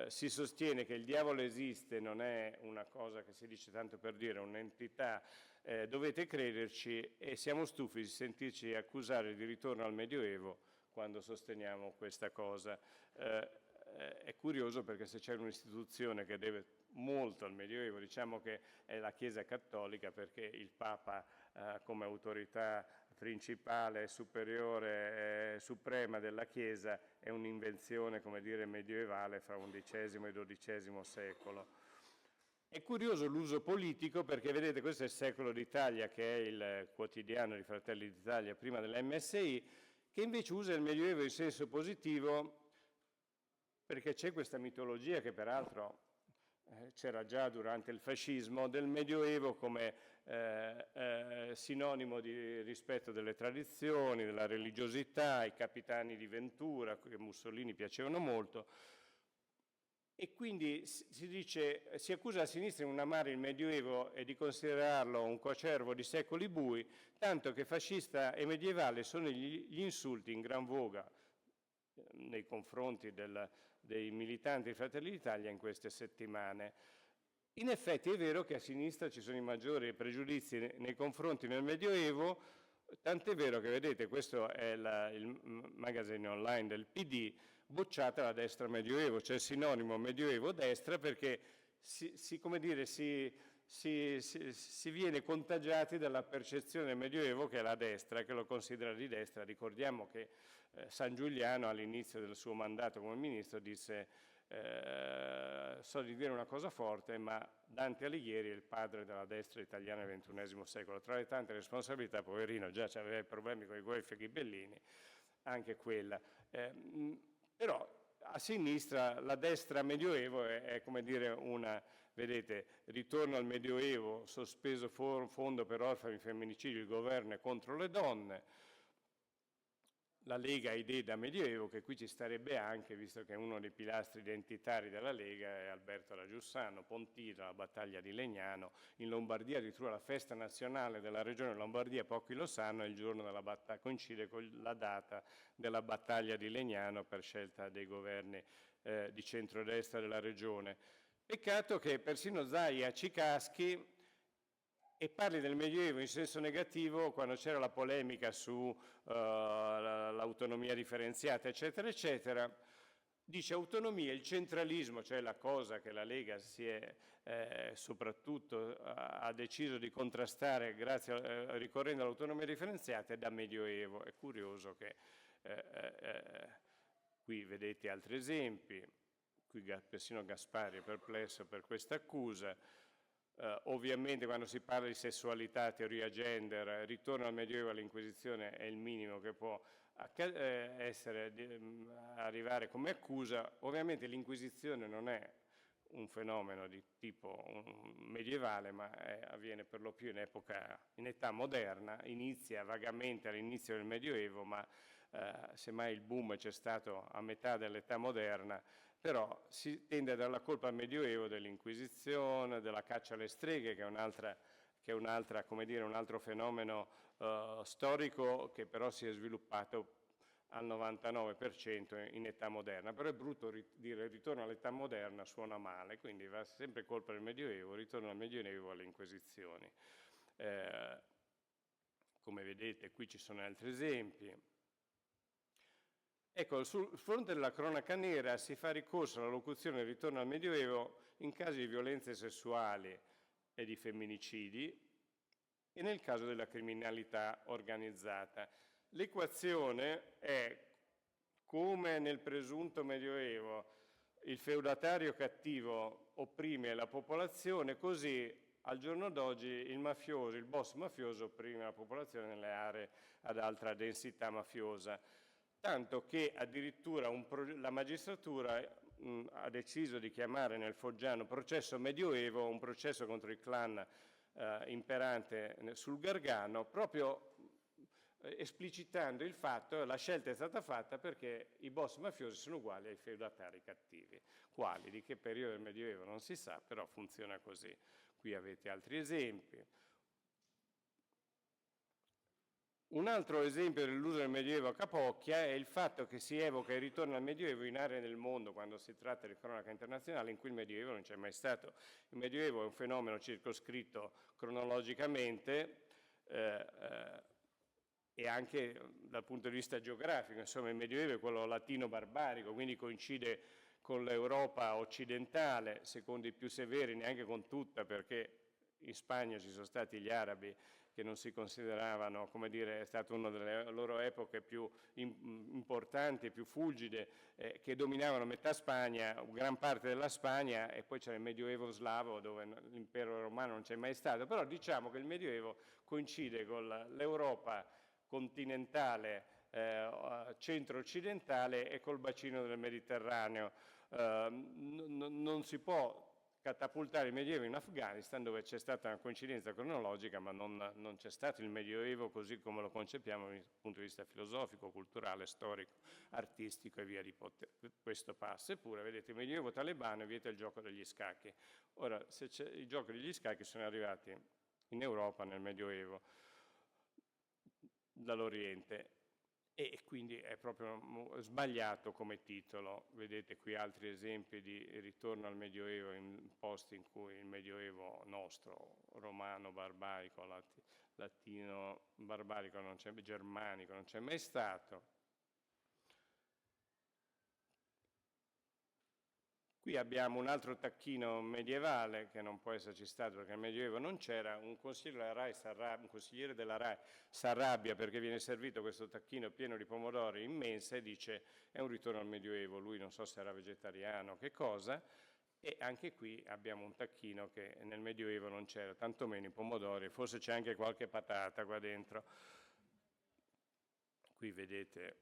si sostiene che il diavolo esiste, non è una cosa che si dice tanto per dire, un'entità, dovete crederci, e siamo stufi di sentirci accusare di ritorno al Medioevo quando sosteniamo questa cosa. È curioso perché se c'è un'istituzione che deve molto al Medioevo, diciamo che è la Chiesa Cattolica, perché il Papa come autorità principale, superiore, suprema della Chiesa è un'invenzione, come dire, medievale fra XI e XII secolo. È curioso l'uso politico, perché vedete, questo è il Secolo d'Italia, che è il quotidiano di Fratelli d'Italia prima della MSI, che invece usa il Medioevo in senso positivo, perché c'è questa mitologia che peraltro c'era già durante il fascismo, del Medioevo come sinonimo di rispetto delle tradizioni, della religiosità, i capitani di Ventura, che a Mussolini piacevano molto, e quindi si accusa la sinistra di non amare il Medioevo e di considerarlo un coacervo di secoli bui, tanto che fascista e medievale sono gli insulti in gran voga nei confronti dei militanti di Fratelli d'Italia in queste settimane. In effetti è vero che a sinistra ci sono i maggiori pregiudizi nei confronti del Medioevo, tant'è vero che, vedete, questo è il magazine online del PD, bocciata la destra Medioevo, cioè il sinonimo Medioevo-destra, perché si viene contagiati dalla percezione del Medioevo che è la destra, che lo considera di destra. Ricordiamo che San Giuliano all'inizio del suo mandato come ministro disse so di dire una cosa forte, ma Dante Alighieri è il padre della destra italiana del XXI secolo. Tra le tante responsabilità, poverino, già aveva i problemi con i Guelfi e Ghibellini, anche quella. Però a sinistra la destra medioevo è come dire vedete, ritorno al Medioevo, sospeso fondo per orfani, femminicidi, il governo è contro le donne. La Lega ha idee da Medioevo, che qui ci starebbe anche, visto che uno dei pilastri identitari della Lega è Alberto Ragiussano, Pontino, la battaglia di Legnano. In Lombardia addirittura la festa nazionale della regione Lombardia, pochi lo sanno, è il giorno della battaglia, coincide con la data della battaglia di Legnano per scelta dei governi di centrodestra della regione. Peccato che persino Zaia ci caschi e parli del Medioevo in senso negativo quando c'era la polemica su l'autonomia differenziata, eccetera, eccetera. Dice autonomia, il centralismo, cioè la cosa che la Lega soprattutto ha deciso di contrastare ricorrendo all'autonomia differenziata, è da Medioevo. È curioso che qui vedete altri esempi, qui persino Gaspari è perplesso per questa accusa. Ovviamente quando si parla di sessualità, teoria gender, ritorno al Medioevo, all'Inquisizione è il minimo che può arrivare come accusa. Ovviamente l'Inquisizione non è un fenomeno di tipo medievale, ma avviene per lo più in età moderna, inizia vagamente all'inizio del Medioevo, ma semmai il boom c'è stato a metà dell'età moderna. Però si tende a dare la colpa al Medioevo dell'Inquisizione, della caccia alle streghe, che è come dire, un altro fenomeno storico che però si è sviluppato al 99% in età moderna. Però è brutto dire ritorno all'età moderna, suona male, quindi va sempre colpa del Medioevo, ritorno al Medioevo, alle Inquisizioni. Come vedete qui ci sono altri esempi. Ecco, sul fronte della cronaca nera si fa ricorso alla locuzione ritorno al Medioevo in casi di violenze sessuali e di femminicidi e nel caso della criminalità organizzata. L'equazione è, come nel presunto Medioevo, il feudatario cattivo opprime la popolazione, così al giorno d'oggi il boss mafioso opprime la popolazione nelle aree ad alta densità mafiosa. Tanto che addirittura la magistratura ha deciso di chiamare nel Foggiano processo medioevo un processo contro il clan imperante sul Gargano, proprio esplicitando il fatto che la scelta è stata fatta perché i boss mafiosi sono uguali ai feudatari cattivi. Quali? Di che periodo del Medioevo non si sa, però funziona così. Qui avete altri esempi. Un altro esempio dell'uso del Medioevo a capocchia è il fatto che si evoca il ritorno al Medioevo in aree del mondo quando si tratta di cronaca internazionale in cui il Medioevo non c'è mai stato. Il Medioevo è un fenomeno circoscritto cronologicamente e anche dal punto di vista geografico. Insomma, il Medioevo è quello latino-barbarico, quindi coincide con l'Europa occidentale, secondo i più severi neanche con tutta, perché in Spagna ci sono stati gli arabi che non si consideravano, come dire, è stata una delle loro epoche più importanti, più fulgide, che dominavano metà Spagna, gran parte della Spagna, e poi c'era il Medioevo slavo dove l'impero romano non c'è mai stato. Però diciamo che il Medioevo coincide con l'Europa continentale, centro-occidentale e col bacino del Mediterraneo. Non si può catapultare il Medioevo in Afghanistan, dove c'è stata una coincidenza cronologica, ma non c'è stato il Medioevo così come lo concepiamo dal punto di vista filosofico, culturale, storico, artistico e via di questo passo. Eppure, vedete, il Medioevo talebano vieta il gioco degli scacchi. Ora, i giochi degli scacchi sono arrivati in Europa nel Medioevo dall'Oriente, e quindi è proprio sbagliato come titolo. Vedete qui altri esempi di ritorno al Medioevo in posti in cui il Medioevo nostro, romano, barbarico, latino, barbarico, germanico, non c'è mai stato. Qui abbiamo un altro tacchino medievale che non può esserci stato perché nel Medioevo non c'era. Un consigliere della RAI si arrabbia perché viene servito questo tacchino pieno di pomodori in mensa e dice è un ritorno al Medioevo. Lui non so se era vegetariano, che cosa, e anche qui abbiamo un tacchino che nel Medioevo non c'era, tantomeno i pomodori, forse c'è anche qualche patata qua dentro. Qui vedete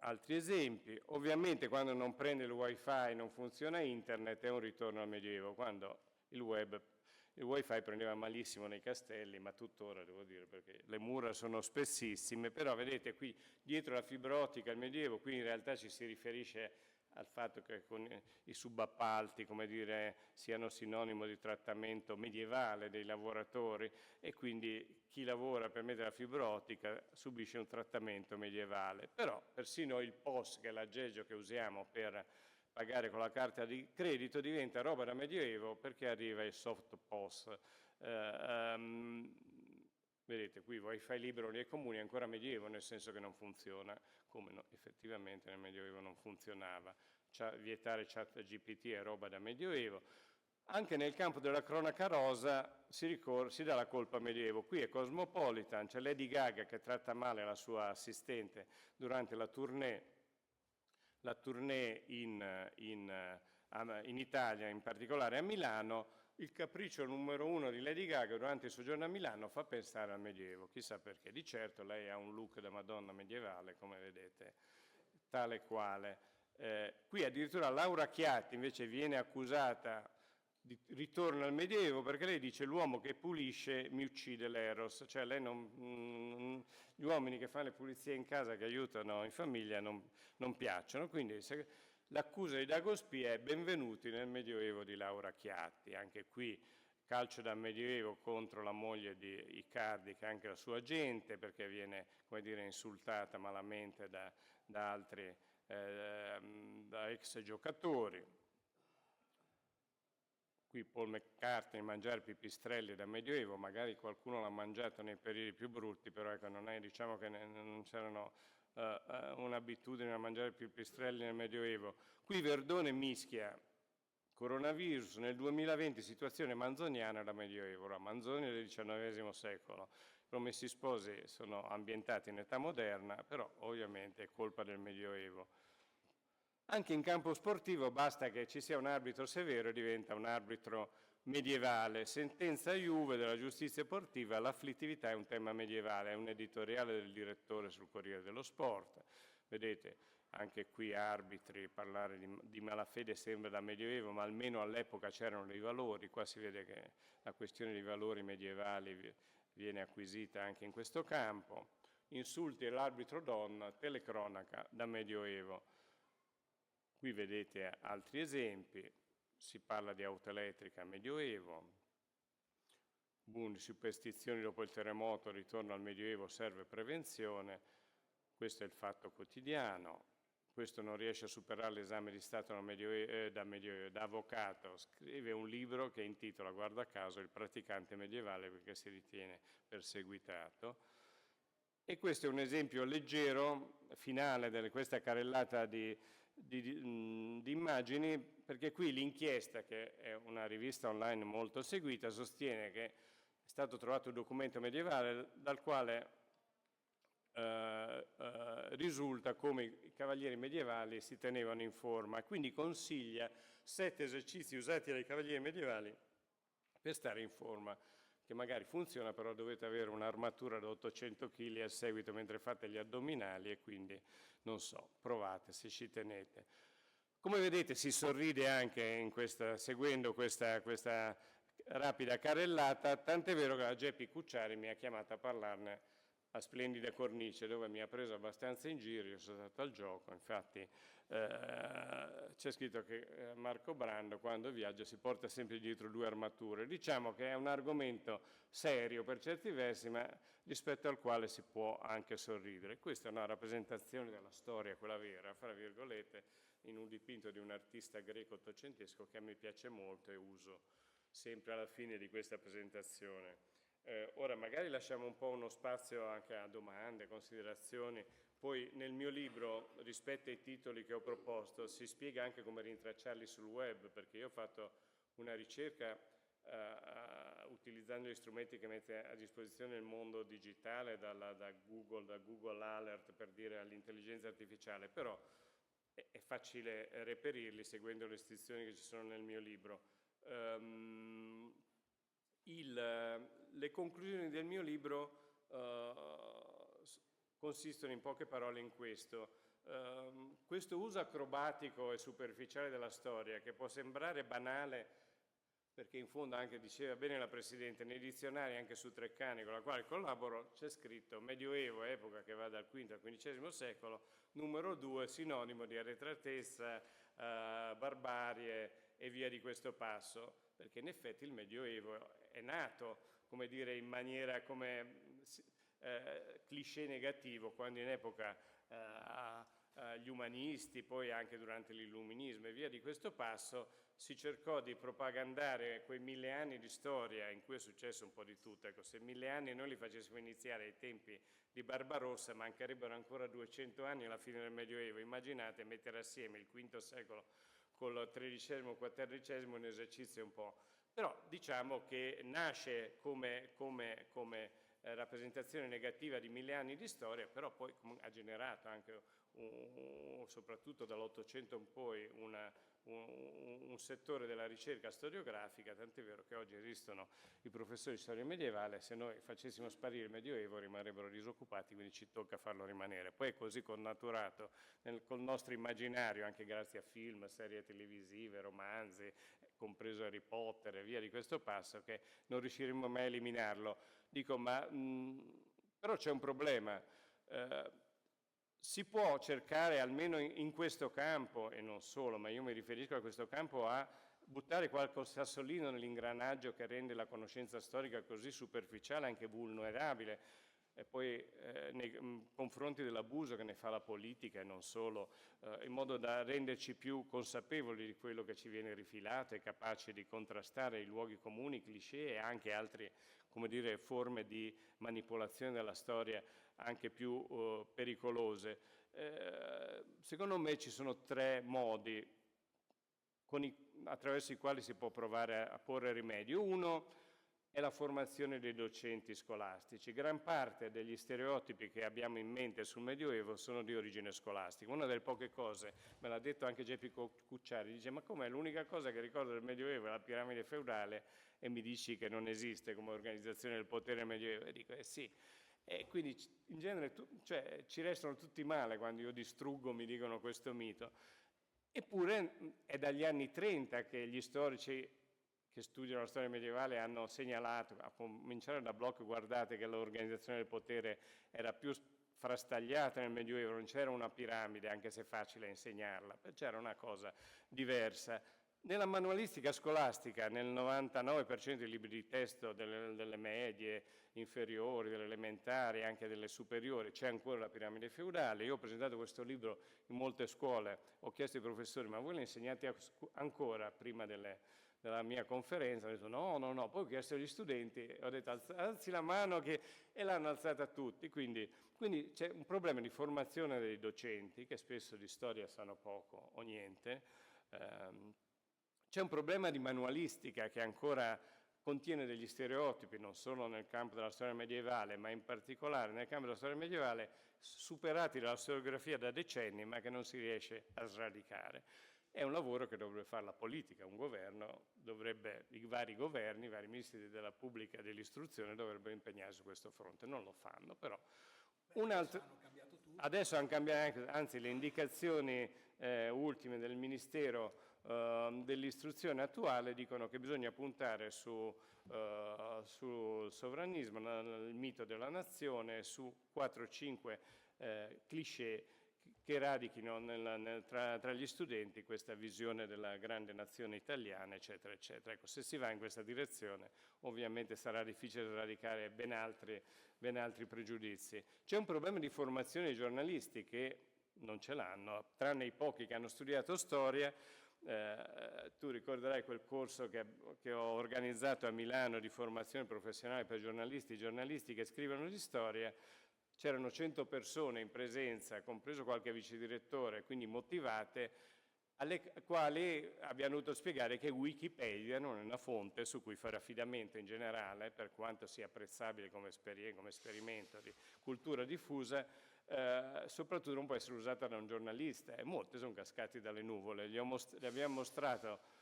altri esempi. Ovviamente quando non prende il wifi, non funziona internet, è un ritorno al Medioevo. Quando il wifi prendeva malissimo nei castelli, ma tuttora devo dire, perché le mura sono spessissime, però vedete qui dietro la fibra ottica il Medioevo, qui in realtà ci si riferisce al fatto che con i subappalti, come dire, siano sinonimo di trattamento medievale dei lavoratori, e quindi chi lavora per mezzo della fibra ottica subisce un trattamento medievale. Però persino il POS, che è l'aggeggio che usiamo per pagare con la carta di credito, diventa roba da Medioevo perché arriva il soft POS. Vedete qui wifi libero nei comuni è ancora Medioevo, nel senso che non funziona, come effettivamente nel Medioevo non funzionava. Vietare ChatGPT è roba da Medioevo. Anche nel campo della cronaca rosa si dà la colpa al Medioevo. Qui è Cosmopolitan, c'è Lady Gaga che tratta male la sua assistente durante la tournée in Italia, in particolare a Milano. Il capriccio numero 1 di Lady Gaga durante il soggiorno a Milano fa pensare al Medioevo, chissà perché. Di certo lei ha un look da Madonna medievale, come vedete, tale quale. Qui addirittura Laura Chiatti invece viene accusata di ritorno al Medioevo perché lei dice l'uomo che pulisce mi uccide l'eros, cioè lei gli uomini che fanno le pulizie in casa, che aiutano in famiglia, non piacciono. Quindi l'accusa di Dagospia è benvenuti nel Medioevo di Laura Chiatti. Anche qui calcio da Medioevo contro la moglie di Icardi, che è anche la sua gente, perché viene, come dire, insultata malamente da altri, da ex giocatori. Qui Paul McCartney mangiare pipistrelli da Medioevo, magari qualcuno l'ha mangiato nei periodi più brutti, però ecco, diciamo che non c'erano un'abitudine a mangiare pipistrelli nel Medioevo. Qui Verdone mischia coronavirus nel 2020, situazione manzoniana da Medioevo. La Manzonia del XIX secolo. I Promessi Sposi sono ambientati in età moderna, però ovviamente è colpa del Medioevo. Anche in campo sportivo basta che ci sia un arbitro severo e diventa un arbitro medievale. Sentenza Juve della giustizia sportiva, l'afflittività è un tema medievale, è un editoriale del direttore sul Corriere dello Sport. Vedete, anche qui arbitri, parlare di malafede sembra da Medioevo, ma almeno all'epoca c'erano dei valori. Qua si vede che la questione dei valori medievali viene acquisita anche in questo campo. Insulti all'arbitro donna, telecronaca da Medioevo. Qui vedete altri esempi, si parla di auto elettrica a Medioevo, superstizioni dopo il terremoto, ritorno al Medioevo, serve prevenzione, questo è il Fatto Quotidiano, questo non riesce a superare l'esame di Stato da avvocato, scrive un libro che intitola, guarda caso, Il praticante medievale perché si ritiene perseguitato. E questo è un esempio leggero, finale di questa carrellata di immagini, perché qui l'Inchiesta, che è una rivista online molto seguita, sostiene che stato trovato un documento medievale dal quale risulta come i cavalieri medievali si tenevano in forma, quindi consiglia 7 esercizi usati dai cavalieri medievali per stare in forma, che magari funziona, però dovete avere un'armatura da 800 kg al seguito mentre fate gli addominali e quindi, non so, provate se ci tenete. Come vedete si sorride anche seguendo questa rapida carrellata, tant'è vero che la Geppi Cucciari mi ha chiamato a parlarne a Splendida Cornice, dove mi ha preso abbastanza in giro. Io sono stato al gioco, infatti c'è scritto che Marco Brando quando viaggia si porta sempre dietro 2 armature. Diciamo che è un argomento serio per certi versi, ma rispetto al quale si può anche sorridere. Questa è una rappresentazione della storia, quella vera, fra virgolette, in un dipinto di un artista greco ottocentesco che a me piace molto e uso sempre alla fine di questa presentazione. Ora magari lasciamo un po' uno spazio anche a domande, considerazioni. Poi nel mio libro, rispetto ai titoli che ho proposto, si spiega anche come rintracciarli sul web, perché io ho fatto una ricerca utilizzando gli strumenti che mette a disposizione il mondo digitale, da Google Alert, per dire, all'intelligenza artificiale, però è facile reperirli seguendo le istruzioni che ci sono nel mio libro. Le conclusioni del mio libro consistono in poche parole in questo. Questo uso acrobatico e superficiale della storia, che può sembrare banale, perché in fondo anche diceva bene la Presidente, nei dizionari anche su Treccani, con la quale collaboro, c'è scritto Medioevo, epoca che va dal V al XV secolo, numero 2, sinonimo di arretratezza, barbarie e via di questo passo, perché in effetti il Medioevo è nato, come dire, in maniera come cliché negativo, quando in epoca gli umanisti, poi anche durante l'illuminismo e via di questo passo, si cercò di propagandare quei 1000 anni di storia in cui è successo un po' di tutto. Ecco, se 1000 anni noi li facessimo iniziare ai tempi di Barbarossa, mancherebbero ancora 200 anni alla fine del Medioevo. Immaginate mettere assieme il V secolo col XIII, XIV, un esercizio un po'. Però diciamo che nasce come rappresentazione negativa di 1000 anni di storia, però poi ha generato anche, soprattutto dall'Ottocento in poi, un settore della ricerca storiografica, tant'è vero che oggi esistono i professori di storia medievale. Se noi facessimo sparire il Medioevo rimarrebbero disoccupati, quindi ci tocca farlo rimanere. Poi è così connaturato col nostro immaginario, anche grazie a film, serie televisive, romanzi, compreso Harry Potter e via di questo passo, che non riusciremo mai a eliminarlo. Dico, però c'è un problema. Si può cercare, almeno in questo campo, e non solo, ma io mi riferisco a questo campo, a buttare qualche sassolino nell'ingranaggio che rende la conoscenza storica così superficiale, anche vulnerabile, e poi nei confronti dell'abuso che ne fa la politica e non solo, in modo da renderci più consapevoli di quello che ci viene rifilato e capaci di contrastare i luoghi comuni, i cliché e anche altre, come dire, forme di manipolazione della storia anche più pericolose. Secondo me ci sono 3 modi attraverso i quali si può provare a porre rimedio. Uno è la formazione dei docenti scolastici. Gran parte degli stereotipi che abbiamo in mente sul Medioevo sono di origine scolastica. Una delle poche cose, me l'ha detto anche Geppi Cucciari, dice: ma com'è, l'unica cosa che ricordo del Medioevo è la piramide feudale e mi dici che non esiste come organizzazione del potere nel Medioevo? E dico, sì. E quindi in genere ci restano tutti male quando io distruggo, mi dicono questo mito. Eppure è dagli anni 30 che gli storici che studiano la storia medievale hanno segnalato, a cominciare da Bloch, guardate che l'organizzazione del potere era più frastagliata nel Medioevo, non c'era una piramide, anche se è facile insegnarla, c'era una cosa diversa. Nella manualistica scolastica, nel 99% dei libri di testo delle medie, inferiori, delle elementari, anche delle superiori, c'è ancora la piramide feudale. Io ho presentato questo libro in molte scuole, ho chiesto ai professori: ma voi le insegnate ancora prima della mia conferenza? Ho detto no, poi ho chiesto agli studenti, ho detto alzi la mano, e l'hanno alzata tutti. Quindi c'è un problema di formazione dei docenti, che spesso di storia sanno poco o niente. C'è un problema di manualistica che ancora contiene degli stereotipi, non solo nel campo della storia medievale, ma in particolare nel campo della storia medievale, superati dalla storiografia da decenni, ma che non si riesce a sradicare. È un lavoro che dovrebbe fare la politica, un governo, i vari governi, i vari ministri della pubblica e dell'istruzione dovrebbero impegnarsi su questo fronte. Non lo fanno, però. Adesso hanno cambiato, anzi le indicazioni ultime del Ministero dell'istruzione attuale dicono che bisogna puntare sul sovranismo, il mito della nazione, su 4-5 cliché che radichino tra gli studenti questa visione della grande nazione italiana, eccetera, eccetera. Ecco, se si va in questa direzione, ovviamente sarà difficile sradicare ben altri pregiudizi. C'è un problema di formazione dei giornalisti che non ce l'hanno, tranne i pochi che hanno studiato storia. Tu ricorderai quel corso che ho organizzato a Milano di formazione professionale per giornalisti che scrivono di storia. C'erano 100 persone in presenza, compreso qualche vicedirettore, quindi motivate, alle quali abbiamo dovuto spiegare che Wikipedia non è una fonte su cui fare affidamento in generale, per quanto sia apprezzabile come esperimento di cultura diffusa, soprattutto non può essere usata da un giornalista, e molti sono cascati dalle nuvole. Gli abbiamo mostrato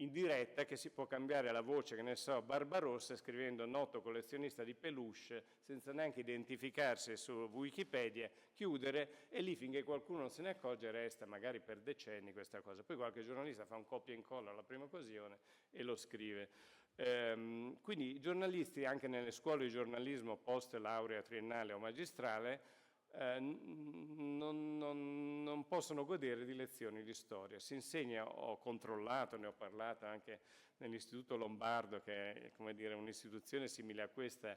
in diretta che si può cambiare la voce, che ne so, Barbarossa, scrivendo noto collezionista di peluche, senza neanche identificarsi su Wikipedia, chiudere, e lì finché qualcuno non se ne accorge resta magari per decenni questa cosa. Poi qualche giornalista fa un copia e incolla alla prima occasione e lo scrive. Quindi i giornalisti, anche nelle scuole di giornalismo post laurea triennale o magistrale, non possono godere di lezioni di storia. Si insegna, ho controllato, ne ho parlato anche nell'Istituto Lombardo, che è, come dire, un'istituzione simile a questa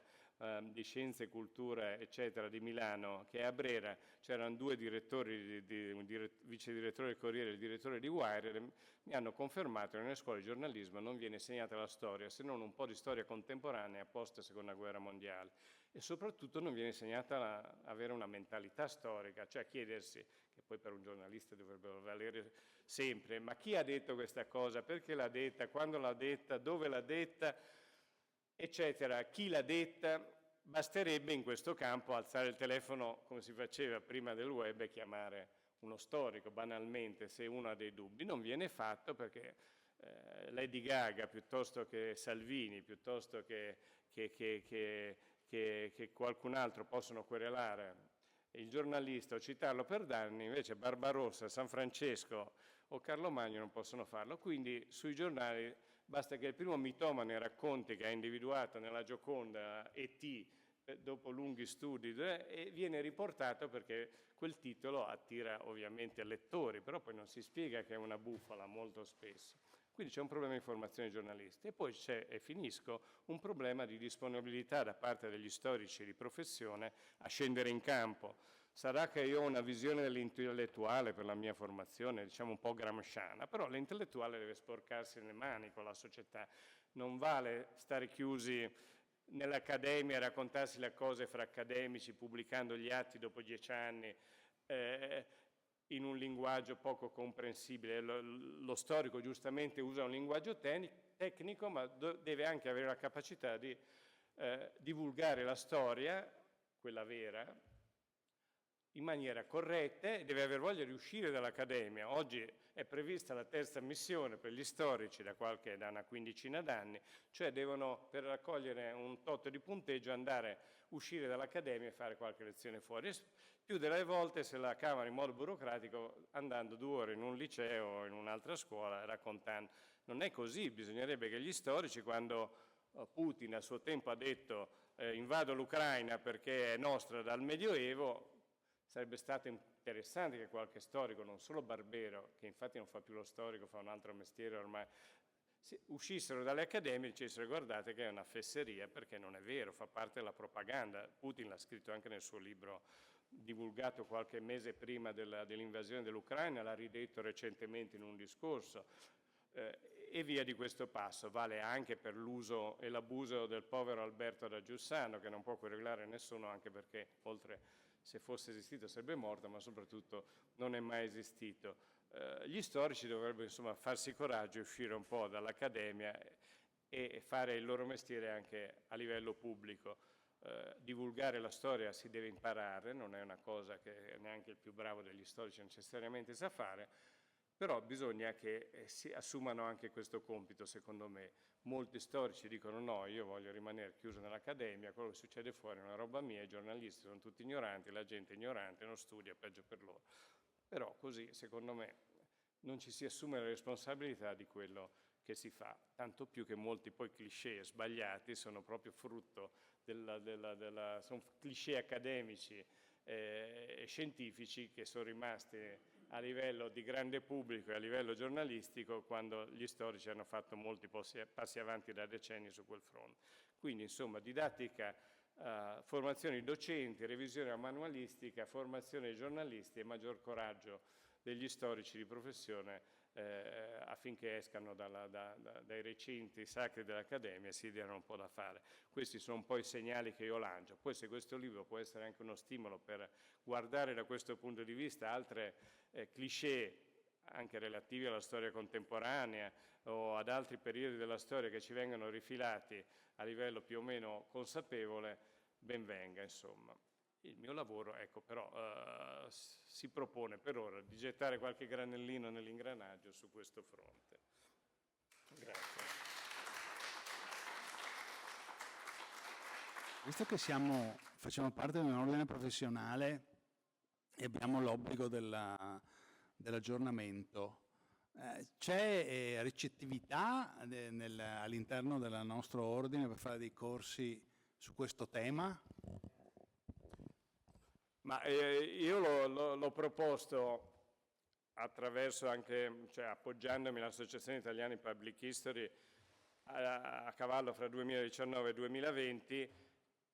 di scienze, cultura, eccetera, di Milano, che a Brera c'erano 2 direttori, un vicedirettore del Corriere e il direttore di Wired, mi hanno confermato che nelle scuole di giornalismo non viene insegnata la storia, se non un po' di storia contemporanea post Seconda Guerra Mondiale, e soprattutto non viene insegnata a avere una mentalità storica, cioè chiedersi, che poi per un giornalista dovrebbe valere sempre, ma chi ha detto questa cosa, perché l'ha detta, quando l'ha detta, dove l'ha detta, eccetera, chi l'ha detta. Basterebbe in questo campo alzare il telefono come si faceva prima del web e chiamare uno storico, banalmente, se uno ha dei dubbi. Non viene fatto perché Lady Gaga, piuttosto che Salvini, piuttosto che qualcun altro possono querelare il giornalista o citarlo per danni, invece Barbarossa, San Francesco o Carlo Magno non possono farlo. Quindi sui giornali basta che il primo mitomane racconti che ha individuato nella Gioconda E.T. dopo lunghi studi, e viene riportato perché quel titolo attira ovviamente lettori, però poi non si spiega che è una bufala molto spesso. Quindi c'è un problema di formazione dei giornalisti, e poi c'è, e finisco, un problema di disponibilità da parte degli storici di professione a scendere in campo. Sarà che io ho una visione dell'intellettuale per la mia formazione, diciamo un po' gramsciana, però l'intellettuale deve sporcarsi le mani con la società. Non vale stare chiusi nell'accademia e raccontarsi le cose fra accademici, pubblicando gli atti dopo 10 anni, in un linguaggio poco comprensibile. Lo storico giustamente usa un linguaggio tecnico, ma deve anche avere la capacità di divulgare la storia, quella vera, in maniera corretta, e deve aver voglia di uscire dall'accademia. Oggi è prevista la terza missione per gli storici da una quindicina d'anni, cioè devono, per raccogliere un tot di punteggio, uscire dall'accademia e fare qualche lezione fuori. Più delle volte se la cavano in modo burocratico andando 2 ore in un liceo o in un'altra scuola raccontando. Non è così, bisognerebbe che gli storici, quando Putin a suo tempo ha detto invado l'Ucraina perché è nostra dal Medioevo, sarebbe stato interessante che qualche storico, non solo Barbero, che infatti non fa più lo storico, fa un altro mestiere ormai, uscissero dalle accademie e dicessero guardate che è una fesseria, perché non è vero, fa parte della propaganda. Putin l'ha scritto anche nel suo libro divulgato qualche mese prima dell'invasione dell'Ucraina, l'ha ridetto recentemente in un discorso, e via di questo passo. Vale anche per l'uso e l'abuso del povero Alberto da Giussano, che non può querelare nessuno, anche perché oltre, se fosse esistito sarebbe morto, ma soprattutto non è mai esistito. Gli storici dovrebbero insomma farsi coraggio e uscire un po' dall'accademia e fare il loro mestiere anche a livello pubblico. Divulgare la storia si deve imparare, non è una cosa che neanche il più bravo degli storici necessariamente sa fare, però bisogna che si assumano anche questo compito, secondo me. Molti storici dicono no, io voglio rimanere chiuso nell'accademia, quello che succede fuori è una roba mia, i giornalisti sono tutti ignoranti, la gente è ignorante, non studia, peggio per loro. Però così, secondo me, non ci si assume la responsabilità di quello che si fa, tanto più che molti poi cliché sbagliati sono proprio frutto sono cliché accademici e scientifici che sono rimasti a livello di grande pubblico e a livello giornalistico quando gli storici hanno fatto molti passi avanti da decenni su quel fronte. Quindi insomma didattica, formazione di docenti, revisione manualistica, formazione dei giornalisti e maggior coraggio degli storici di professione affinché escano dai recinti sacri dell'Accademia e si diano un po' da fare. Questi sono un po' i segnali che io lancio. Poi se questo libro può essere anche uno stimolo per guardare da questo punto di vista altre cliché anche relativi alla storia contemporanea o ad altri periodi della storia che ci vengono rifilati a livello più o meno consapevole, ben venga, insomma. Il mio lavoro, ecco, però si propone per ora di gettare qualche granellino nell'ingranaggio su questo fronte. Grazie. Visto che facciamo parte di un ordine professionale e abbiamo l'obbligo dell'aggiornamento, c'è ricettività all'interno del nostro ordine per fare dei corsi su questo tema? Ma io l'ho proposto attraverso anche, cioè appoggiandomi all'Associazione Italiana di Public History a cavallo fra 2019 e 2020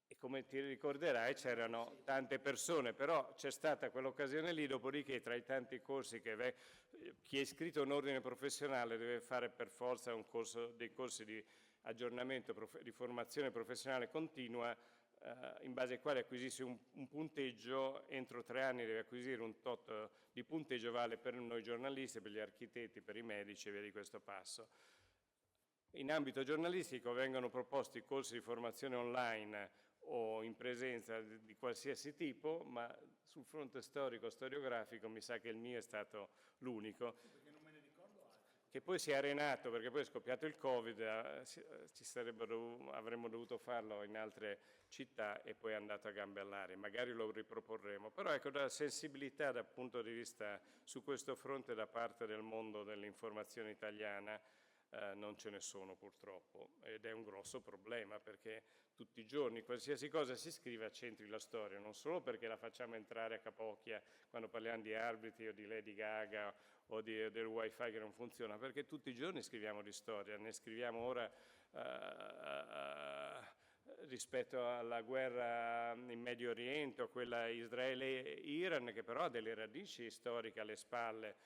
e come ti ricorderai c'erano tante persone, però c'è stata quell'occasione lì, dopodiché tra i tanti corsi che chi è iscritto a un ordine professionale deve fare per forza dei corsi di aggiornamento, di formazione professionale continua, in base ai quali acquisissi un punteggio, entro 3 anni deve acquisire un tot di punteggio, vale per noi giornalisti, per gli architetti, per i medici e via di questo passo. In ambito giornalistico vengono proposti corsi di formazione online o in presenza di qualsiasi tipo, ma sul fronte storico-storiografico mi sa che il mio è stato l'unico. Che poi si è arenato perché poi è scoppiato il Covid, avremmo dovuto farlo in altre città e poi è andato a gambe all'aria, magari lo riproporremo. Però ecco, la sensibilità dal punto di vista su questo fronte da parte del mondo dell'informazione italiana non ce ne sono purtroppo ed è un grosso problema perché tutti i giorni qualsiasi cosa si scrive accentri la storia, non solo perché la facciamo entrare a capocchia quando parliamo di arbitri o di Lady Gaga o del wifi che non funziona, perché tutti i giorni scriviamo di storia, ne scriviamo ora rispetto alla guerra in Medio Oriente o quella Israele-Iran, che però ha delle radici storiche alle spalle,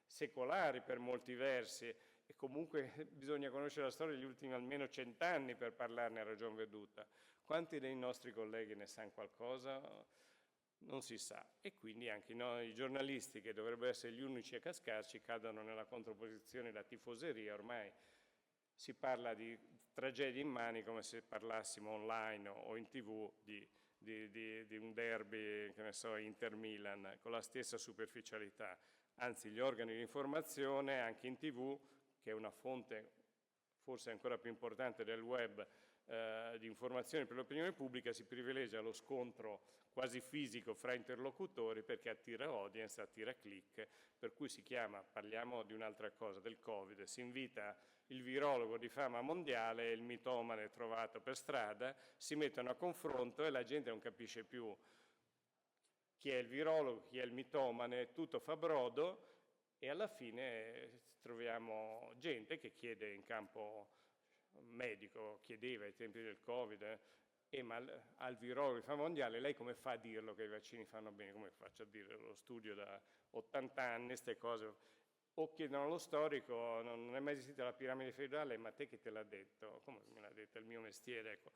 secolari per molti versi, e comunque bisogna conoscere la storia degli ultimi almeno 100 anni per parlarne a ragion veduta. Quanti dei nostri colleghi ne sanno qualcosa? Non si sa, e quindi anche noi giornalisti, che dovrebbero essere gli unici a cascarci, cadono nella controposizione da tifoseria. Ormai si parla di tragedie immani come se parlassimo online o in TV di un derby, che ne so, Inter-Milan, con la stessa superficialità. Anzi, gli organi di informazione, anche in TV, che è una fonte forse ancora più importante del web, di informazione per l'opinione pubblica, si privilegia lo scontro quasi fisico fra interlocutori perché attira audience, attira click, per cui si chiama, parliamo di un'altra cosa, del Covid, si invita il virologo di fama mondiale e il mitomane trovato per strada, si mettono a confronto e la gente non capisce più chi è il virologo, chi è il mitomane, tutto fa brodo e alla fine troviamo gente che chiede in campo medico, chiedeva ai tempi del Covid, ma al virologo di fama mondiale, lei come fa a dirlo che i vaccini fanno bene? Come faccio a dire? Lo studio da 80 anni, queste cose. O chiedono allo storico, non è mai esistita la piramide feudale, ma te che te l'ha detto? Come me l'ha detto? È il mio mestiere, ecco.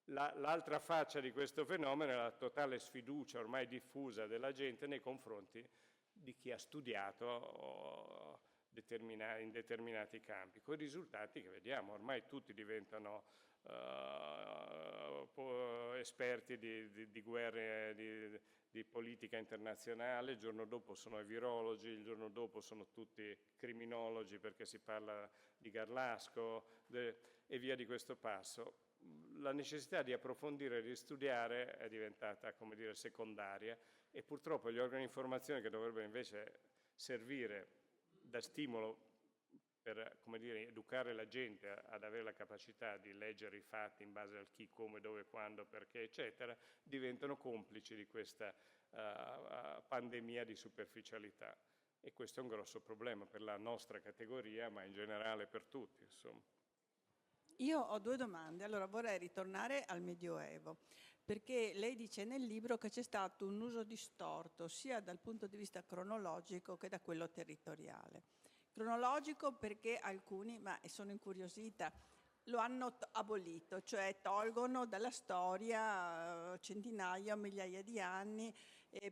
L'altra faccia di questo fenomeno è la totale sfiducia ormai diffusa della gente nei confronti di chi ha studiato in determinati campi, con i risultati che vediamo. Ormai tutti diventano esperti di guerre, di politica internazionale, il giorno dopo sono i virologi, il giorno dopo sono tutti criminologi perché si parla di Garlasco e via di questo passo. La necessità di approfondire e di studiare è diventata, come dire, secondaria, e purtroppo gli organi di informazione che dovrebbero invece servire da stimolo per, come dire, educare la gente ad avere la capacità di leggere i fatti in base al chi, come, dove, quando, perché, eccetera, diventano complici di questa pandemia di superficialità. E questo è un grosso problema per la nostra categoria, ma in generale per tutti, insomma. Io ho due domande. Allora, vorrei ritornare al Medioevo, perché lei dice nel libro che c'è stato un uso distorto sia dal punto di vista cronologico che da quello territoriale. Cronologico perché alcuni, ma sono incuriosita, lo hanno abolito, cioè tolgono dalla storia centinaia o migliaia di anni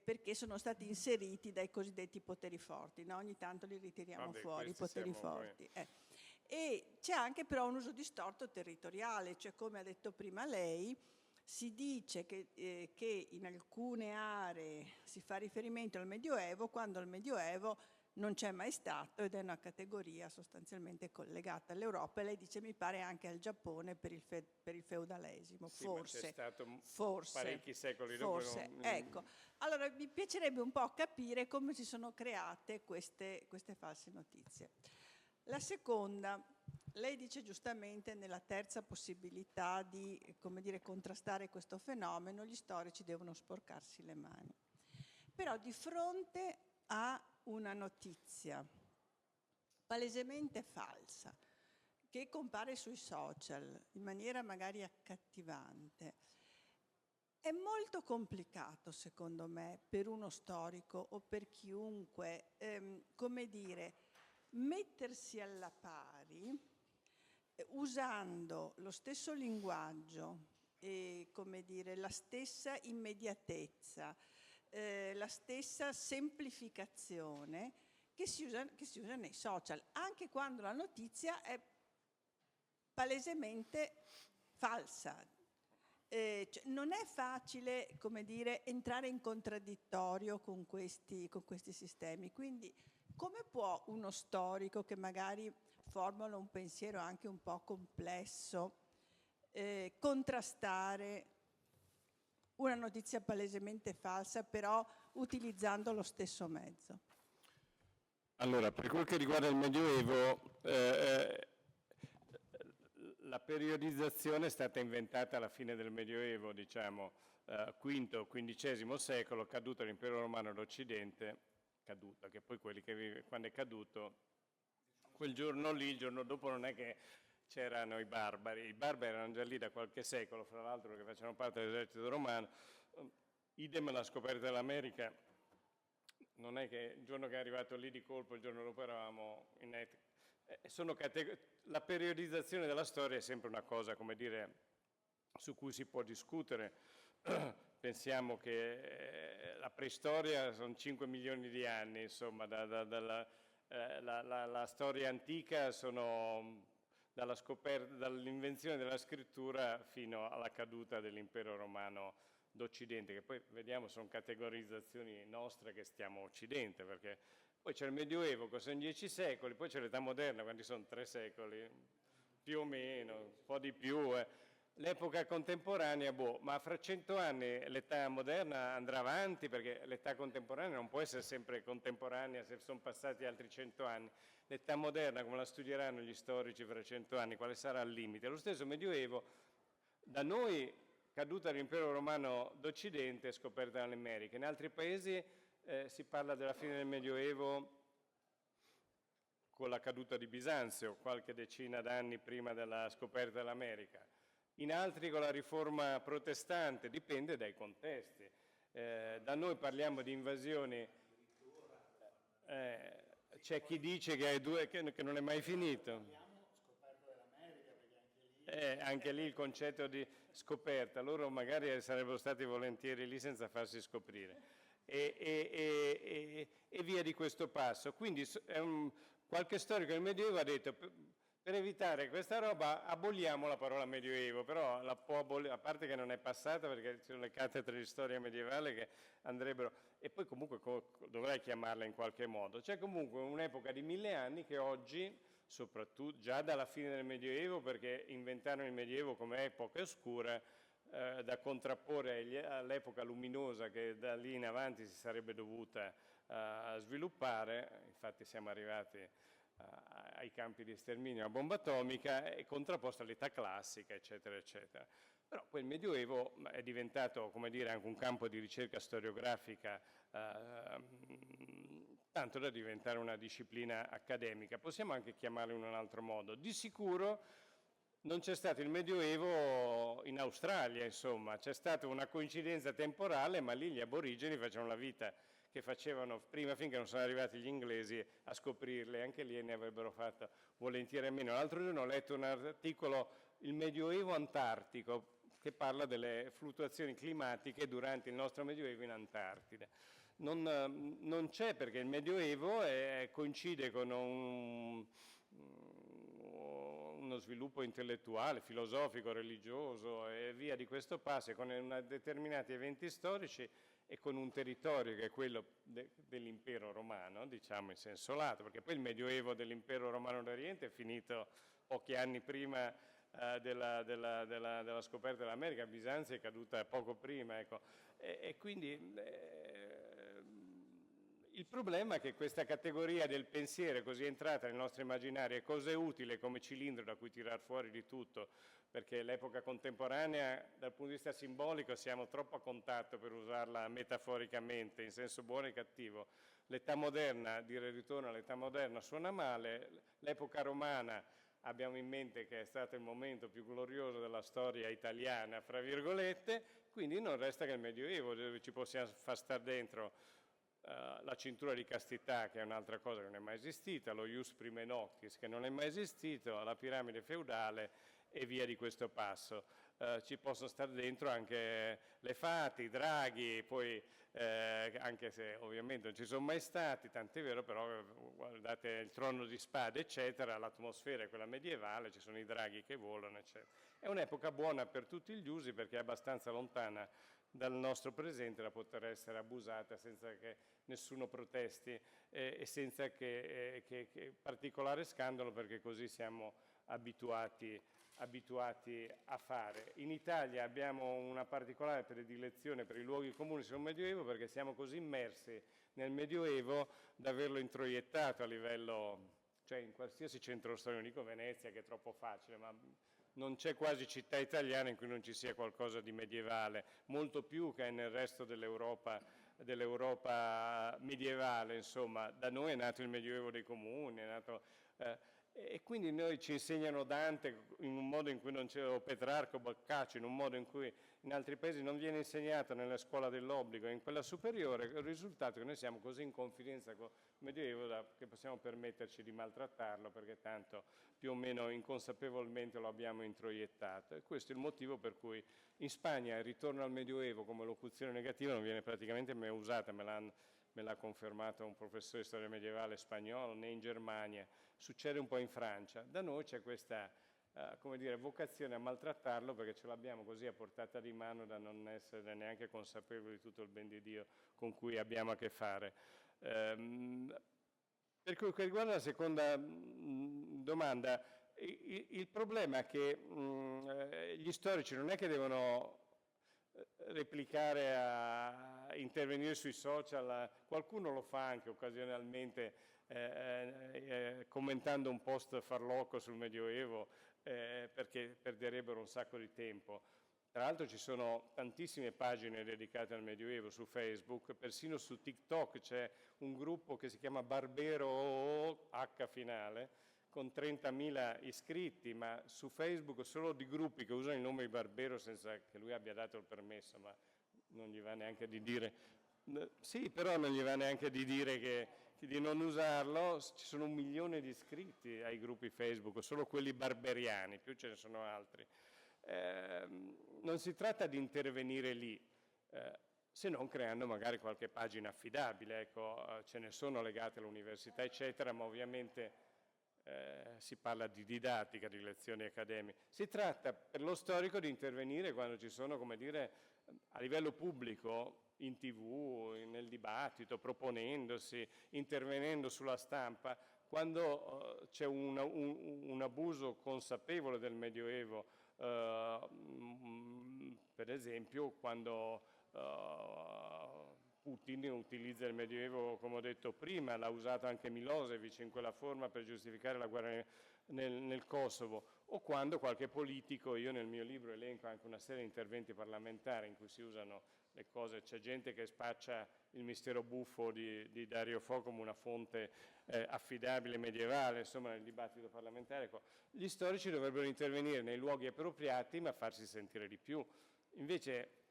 perché sono stati inseriti dai cosiddetti poteri forti, no? Ogni tanto li ritiriamo fuori, i poteri forti. E c'è anche però un uso distorto territoriale, cioè come ha detto prima lei, si dice che in alcune aree si fa riferimento al Medioevo quando il Medioevo non c'è mai stato ed è una categoria sostanzialmente collegata all'Europa, e lei dice mi pare anche al Giappone per il feudalesimo, sì, forse. Ma c'è stato forse, parecchi secoli forse, dopo. Ecco, allora mi piacerebbe un po' capire come si sono create queste false notizie. La seconda, lei dice giustamente nella terza possibilità di, come dire, contrastare questo fenomeno, gli storici devono sporcarsi le mani. Però di fronte a una notizia palesemente falsa che compare sui social in maniera magari accattivante, è molto complicato, secondo me, per uno storico o per chiunque, come dire, mettersi alla pari usando lo stesso linguaggio e, come dire, la stessa immediatezza, la stessa semplificazione che si usa nei social, anche quando la notizia è palesemente falsa. Cioè, non è facile, come dire, entrare in contraddittorio con questi sistemi. Quindi come può uno storico che magari formula un pensiero anche un po' complesso contrastare una notizia palesemente falsa, però utilizzando lo stesso mezzo? Allora, per quel che riguarda il Medioevo, la periodizzazione è stata inventata alla fine del Medioevo, diciamo, V-XV secolo, caduto l'impero romano d'Occidente, caduta, che poi quando è caduto, quel giorno lì, il giorno dopo non è che c'erano i barbari erano già lì da qualche secolo, fra l'altro che facevano parte dell'esercito romano, idem la scoperta dell'America, non è che il giorno che è arrivato lì di colpo, il giorno dopo eravamo in net. La periodizzazione della storia è sempre una cosa, come dire, su cui si può discutere. Pensiamo che la preistoria sono 5 milioni di anni, insomma, la storia antica sono dall'invenzione della scrittura fino alla caduta dell'impero romano d'Occidente, che poi vediamo sono categorizzazioni nostre che stiamo a Occidente, perché poi c'è il Medioevo, che sono 10 secoli, poi c'è l'età moderna, quanti sono 3 secoli, più o meno, un po' di più. L'epoca contemporanea, ma fra 100 anni l'età moderna andrà avanti, perché l'età contemporanea non può essere sempre contemporanea se sono passati altri 100 anni. L'età moderna, come la studieranno gli storici fra 100 anni, quale sarà il limite? Lo stesso Medioevo, da noi caduta l'impero romano d'Occidente e scoperta dall'America. In altri paesi si parla della fine del Medioevo con la caduta di Bisanzio, qualche decina d'anni prima della scoperta dell'America. In altri con la riforma protestante, dipende dai contesti. Da noi parliamo di invasioni, c'è chi dice che non è mai finito. Anche lì il concetto di scoperta, loro magari sarebbero stati volentieri lì senza farsi scoprire. E via di questo passo. Quindi qualche storico del Medioevo ha detto per evitare questa roba aboliamo la parola Medioevo, però la può a parte che non è passata perché ci sono le cattedre di storia medievale che andrebbero, e poi comunque dovrei chiamarla in qualche modo. C'è comunque un'epoca di 1000 anni che oggi, soprattutto già dalla fine del Medioevo, perché inventarono il Medioevo come epoca oscura, da contrapporre all'epoca luminosa che da lì in avanti si sarebbe dovuta sviluppare, infatti siamo arrivati ai campi di sterminio, a bomba atomica, e contrapposta all'età classica, eccetera, eccetera. Però poi il Medioevo è diventato, come dire, anche un campo di ricerca storiografica, tanto da diventare una disciplina accademica. Possiamo anche chiamarlo in un altro modo. Di sicuro non c'è stato il Medioevo in Australia, insomma, c'è stata una coincidenza temporale, ma lì gli aborigeni facevano la vita che facevano prima, finché non sono arrivati gli inglesi a scoprirle, anche lì ne avrebbero fatto volentieri a meno. L'altro giorno ho letto un articolo, il Medioevo antartico, che parla delle fluttuazioni climatiche durante il nostro Medioevo in Antartide. Non c'è, perché il Medioevo coincide con uno sviluppo intellettuale, filosofico, religioso e via di questo passo, con determinati eventi storici e con un territorio che è quello dell'impero romano, diciamo in senso lato, perché poi il Medioevo dell'impero romano d'Oriente è finito pochi anni prima della scoperta dell'America. Bisanzio è caduta poco prima, ecco. E quindi il problema è che questa categoria del pensiero è così entrata nel nostro immaginario, è così utile come cilindro da cui tirar fuori di tutto, perché l'epoca contemporanea dal punto di vista simbolico siamo troppo a contatto per usarla metaforicamente, in senso buono e cattivo. L'età moderna, dire ritorno all'età moderna suona male, l'epoca romana abbiamo in mente che è stato il momento più glorioso della storia italiana, fra virgolette, quindi non resta che il Medioevo, dove ci possiamo far stare dentro la cintura di castità, che è un'altra cosa che non è mai esistita, lo ius prime noctis, che non è mai esistito, la piramide feudale e via di questo passo. Ci possono stare dentro anche le fati, i draghi, poi anche se ovviamente non ci sono mai stati, tant'è vero, però guardate il trono di spade, eccetera, l'atmosfera è quella medievale, ci sono i draghi che volano, eccetera. È un'epoca buona per tutti gli usi perché è abbastanza lontana dal nostro presente da poter essere abusata senza che nessuno protesti e senza che particolare scandalo, perché così siamo abituati a fare. In Italia abbiamo una particolare predilezione per i luoghi comuni sul Medioevo perché siamo così immersi nel Medioevo da averlo introiettato a livello, cioè in qualsiasi centro storico, dico Venezia che è troppo facile, ma non c'è quasi città italiana in cui non ci sia qualcosa di medievale, molto più che nel resto dell'Europa medievale, insomma. Da noi è nato il Medioevo dei comuni, è nato, e quindi noi ci insegnano Dante in un modo in cui non c'è, o Petrarca o Boccaccio in un modo in cui in altri paesi non viene insegnato nella scuola dell'obbligo e in quella superiore. Il risultato è che noi siamo così in confidenza con il Medioevo che possiamo permetterci di maltrattarlo, perché tanto più o meno inconsapevolmente lo abbiamo introiettato. E questo è il motivo per cui in Spagna il ritorno al Medioevo come locuzione negativa non viene praticamente mai usata, me l'ha confermato un professore di storia medievale spagnolo, né in Germania, succede un po' in Francia. Da noi c'è questa come dire, vocazione a maltrattarlo perché ce l'abbiamo così a portata di mano da non essere neanche consapevoli di tutto il ben di Dio con cui abbiamo a che fare. Per quel che riguarda la seconda domanda, il problema è che gli storici non è che devono replicare, a intervenire sui social, qualcuno lo fa anche occasionalmente commentando un post farlocco sul Medioevo perché perderebbero un sacco di tempo. Tra l'altro ci sono tantissime pagine dedicate al Medioevo su Facebook, persino su TikTok c'è un gruppo che si chiama Barbero H finale, con 30.000 iscritti, ma su Facebook solo di gruppi che usano il nome di Barbero senza che lui abbia dato il permesso, ma non gli va neanche di dire, sì, però non gli va neanche di dire di non usarlo. Ci sono 1 milione di iscritti ai gruppi Facebook, solo quelli barberiani, più ce ne sono altri. Non si tratta di intervenire lì, se non creando magari qualche pagina affidabile, ecco, ce ne sono legate all'università, eccetera, ma ovviamente si parla di didattica, di lezioni accademiche. Si tratta per lo storico di intervenire quando ci sono, come dire, a livello pubblico, in TV, nel dibattito, proponendosi, intervenendo sulla stampa, quando c'è un abuso consapevole del Medioevo, per esempio quando Putin utilizza il Medioevo, come ho detto prima, l'ha usato anche Milosevic in quella forma per giustificare la guerra nel Kosovo, o quando qualche politico, io nel mio libro elenco anche una serie di interventi parlamentari in cui si usano le cose, c'è gente che spaccia il mistero buffo di Dario Fo come una fonte affidabile medievale, insomma nel dibattito parlamentare. Ecco, gli storici dovrebbero intervenire nei luoghi appropriati ma farsi sentire di più. Invece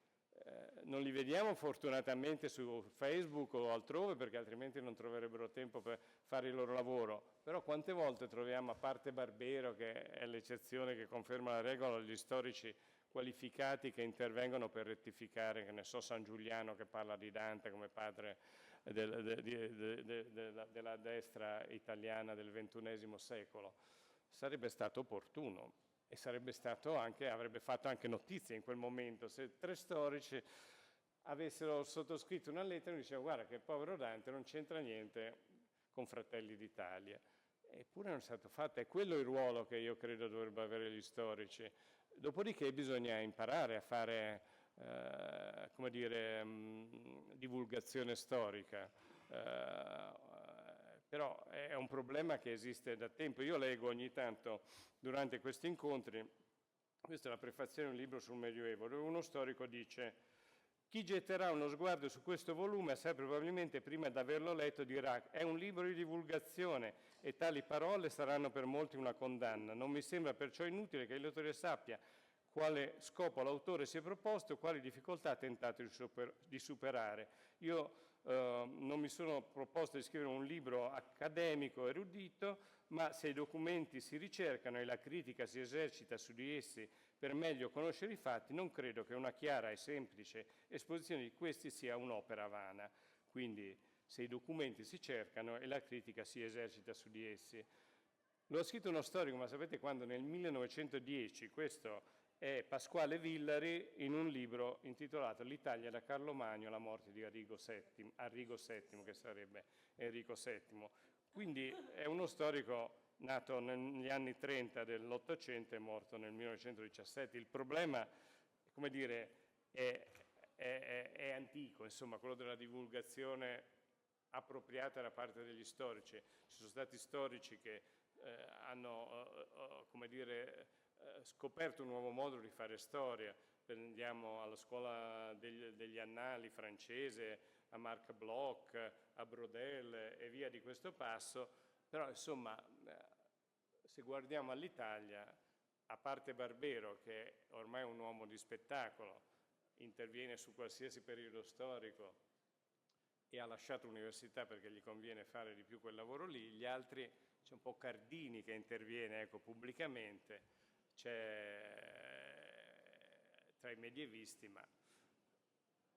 non li vediamo fortunatamente su Facebook o altrove perché altrimenti non troverebbero tempo per fare il loro lavoro, però quante volte troviamo, a parte Barbero che è l'eccezione che conferma la regola, gli storici qualificati che intervengono per rettificare, che ne so, San Giuliano che parla di Dante come padre della destra italiana del XXI secolo. Sarebbe stato opportuno. E sarebbe stato anche, avrebbe fatto anche notizia in quel momento se 3 storici avessero sottoscritto una lettera e dicevano guarda che il povero Dante non c'entra niente con Fratelli d'Italia. Eppure non è stato fatto, è quello il ruolo che io credo dovrebbero avere gli storici. Dopodiché bisogna imparare a fare, come dire, divulgazione storica. Però è un problema che esiste da tempo. Io leggo ogni tanto durante questi incontri, questa è la prefazione di un libro sul Medioevo, dove uno storico dice chi getterà uno sguardo su questo volume assai probabilmente prima di averlo letto dirà è un libro di divulgazione e tali parole saranno per molti una condanna. Non mi sembra perciò inutile che il lettore sappia quale scopo l'autore si è proposto e quali difficoltà ha tentato di superare. Io non mi sono proposto di scrivere un libro accademico erudito, ma se i documenti si ricercano e la critica si esercita su di essi per meglio conoscere i fatti, non credo che una chiara e semplice esposizione di questi sia un'opera vana. Quindi se i documenti si cercano e la critica si esercita su di essi. Lo ha scritto uno storico, ma sapete quando? Nel 1910, questo è Pasquale Villari in un libro intitolato L'Italia da Carlo Magno alla morte di Arrigo VII, che sarebbe Enrico VII. Quindi è uno storico nato negli anni 30 dell'Ottocento e morto nel 1917. Il problema, come dire, è antico, insomma, quello della divulgazione appropriata da parte degli storici. Ci sono stati storici che hanno, come dire, scoperto un nuovo modo di fare storia. Andiamo alla scuola degli annali francese, a Marc Bloch, a Brodel e via di questo passo, però insomma se guardiamo all'Italia, a parte Barbero che è ormai un uomo di spettacolo, interviene su qualsiasi periodo storico e ha lasciato l'università perché gli conviene fare di più quel lavoro lì, gli altri, c'è un po' Cardini che interviene, ecco, pubblicamente, c'è tra i medievisti, ma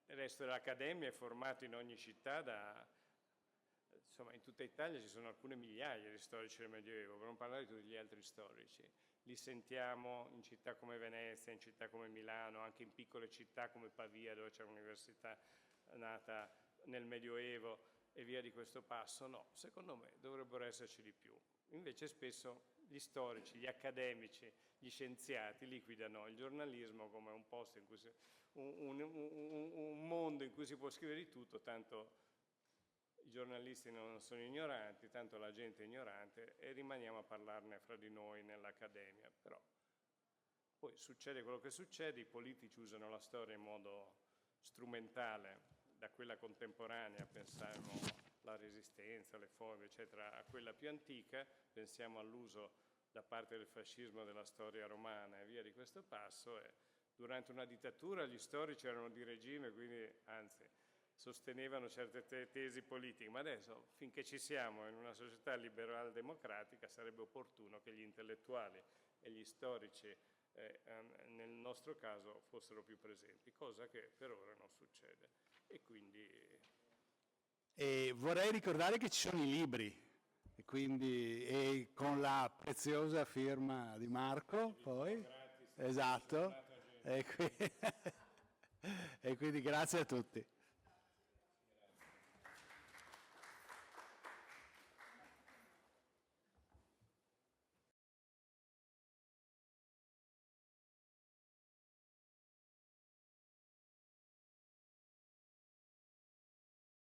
il resto dell'Accademia è formato in ogni città insomma in tutta Italia ci sono alcune migliaia di storici del Medioevo, per non parlare di tutti gli altri storici. Li sentiamo in città come Venezia, in città come Milano, anche in piccole città come Pavia dove c'è un'università nata nel Medioevo e via di questo passo. No, secondo me dovrebbero esserci di più. Invece spesso gli storici, gli accademici, gli scienziati liquidano il giornalismo come un posto in cui un mondo in cui si può scrivere di tutto, tanto i giornalisti non sono ignoranti, tanto la gente è ignorante e rimaniamo a parlarne fra di noi nell'accademia. Però poi succede quello che succede, i politici usano la storia in modo strumentale, da quella contemporanea, pensiamo alla Resistenza, alle foibe, eccetera, a quella più antica, pensiamo all'uso da parte del fascismo della storia romana e via di questo passo. E durante una dittatura gli storici erano di regime, quindi anzi sostenevano certe tesi politiche, ma adesso finché ci siamo in una società liberal democratica sarebbe opportuno che gli intellettuali e gli storici nel nostro caso fossero più presenti, cosa che per ora non succede. E quindi... E vorrei ricordare che ci sono i libri, e con la preziosa firma di Marco, poi, esatto, e quindi grazie a tutti.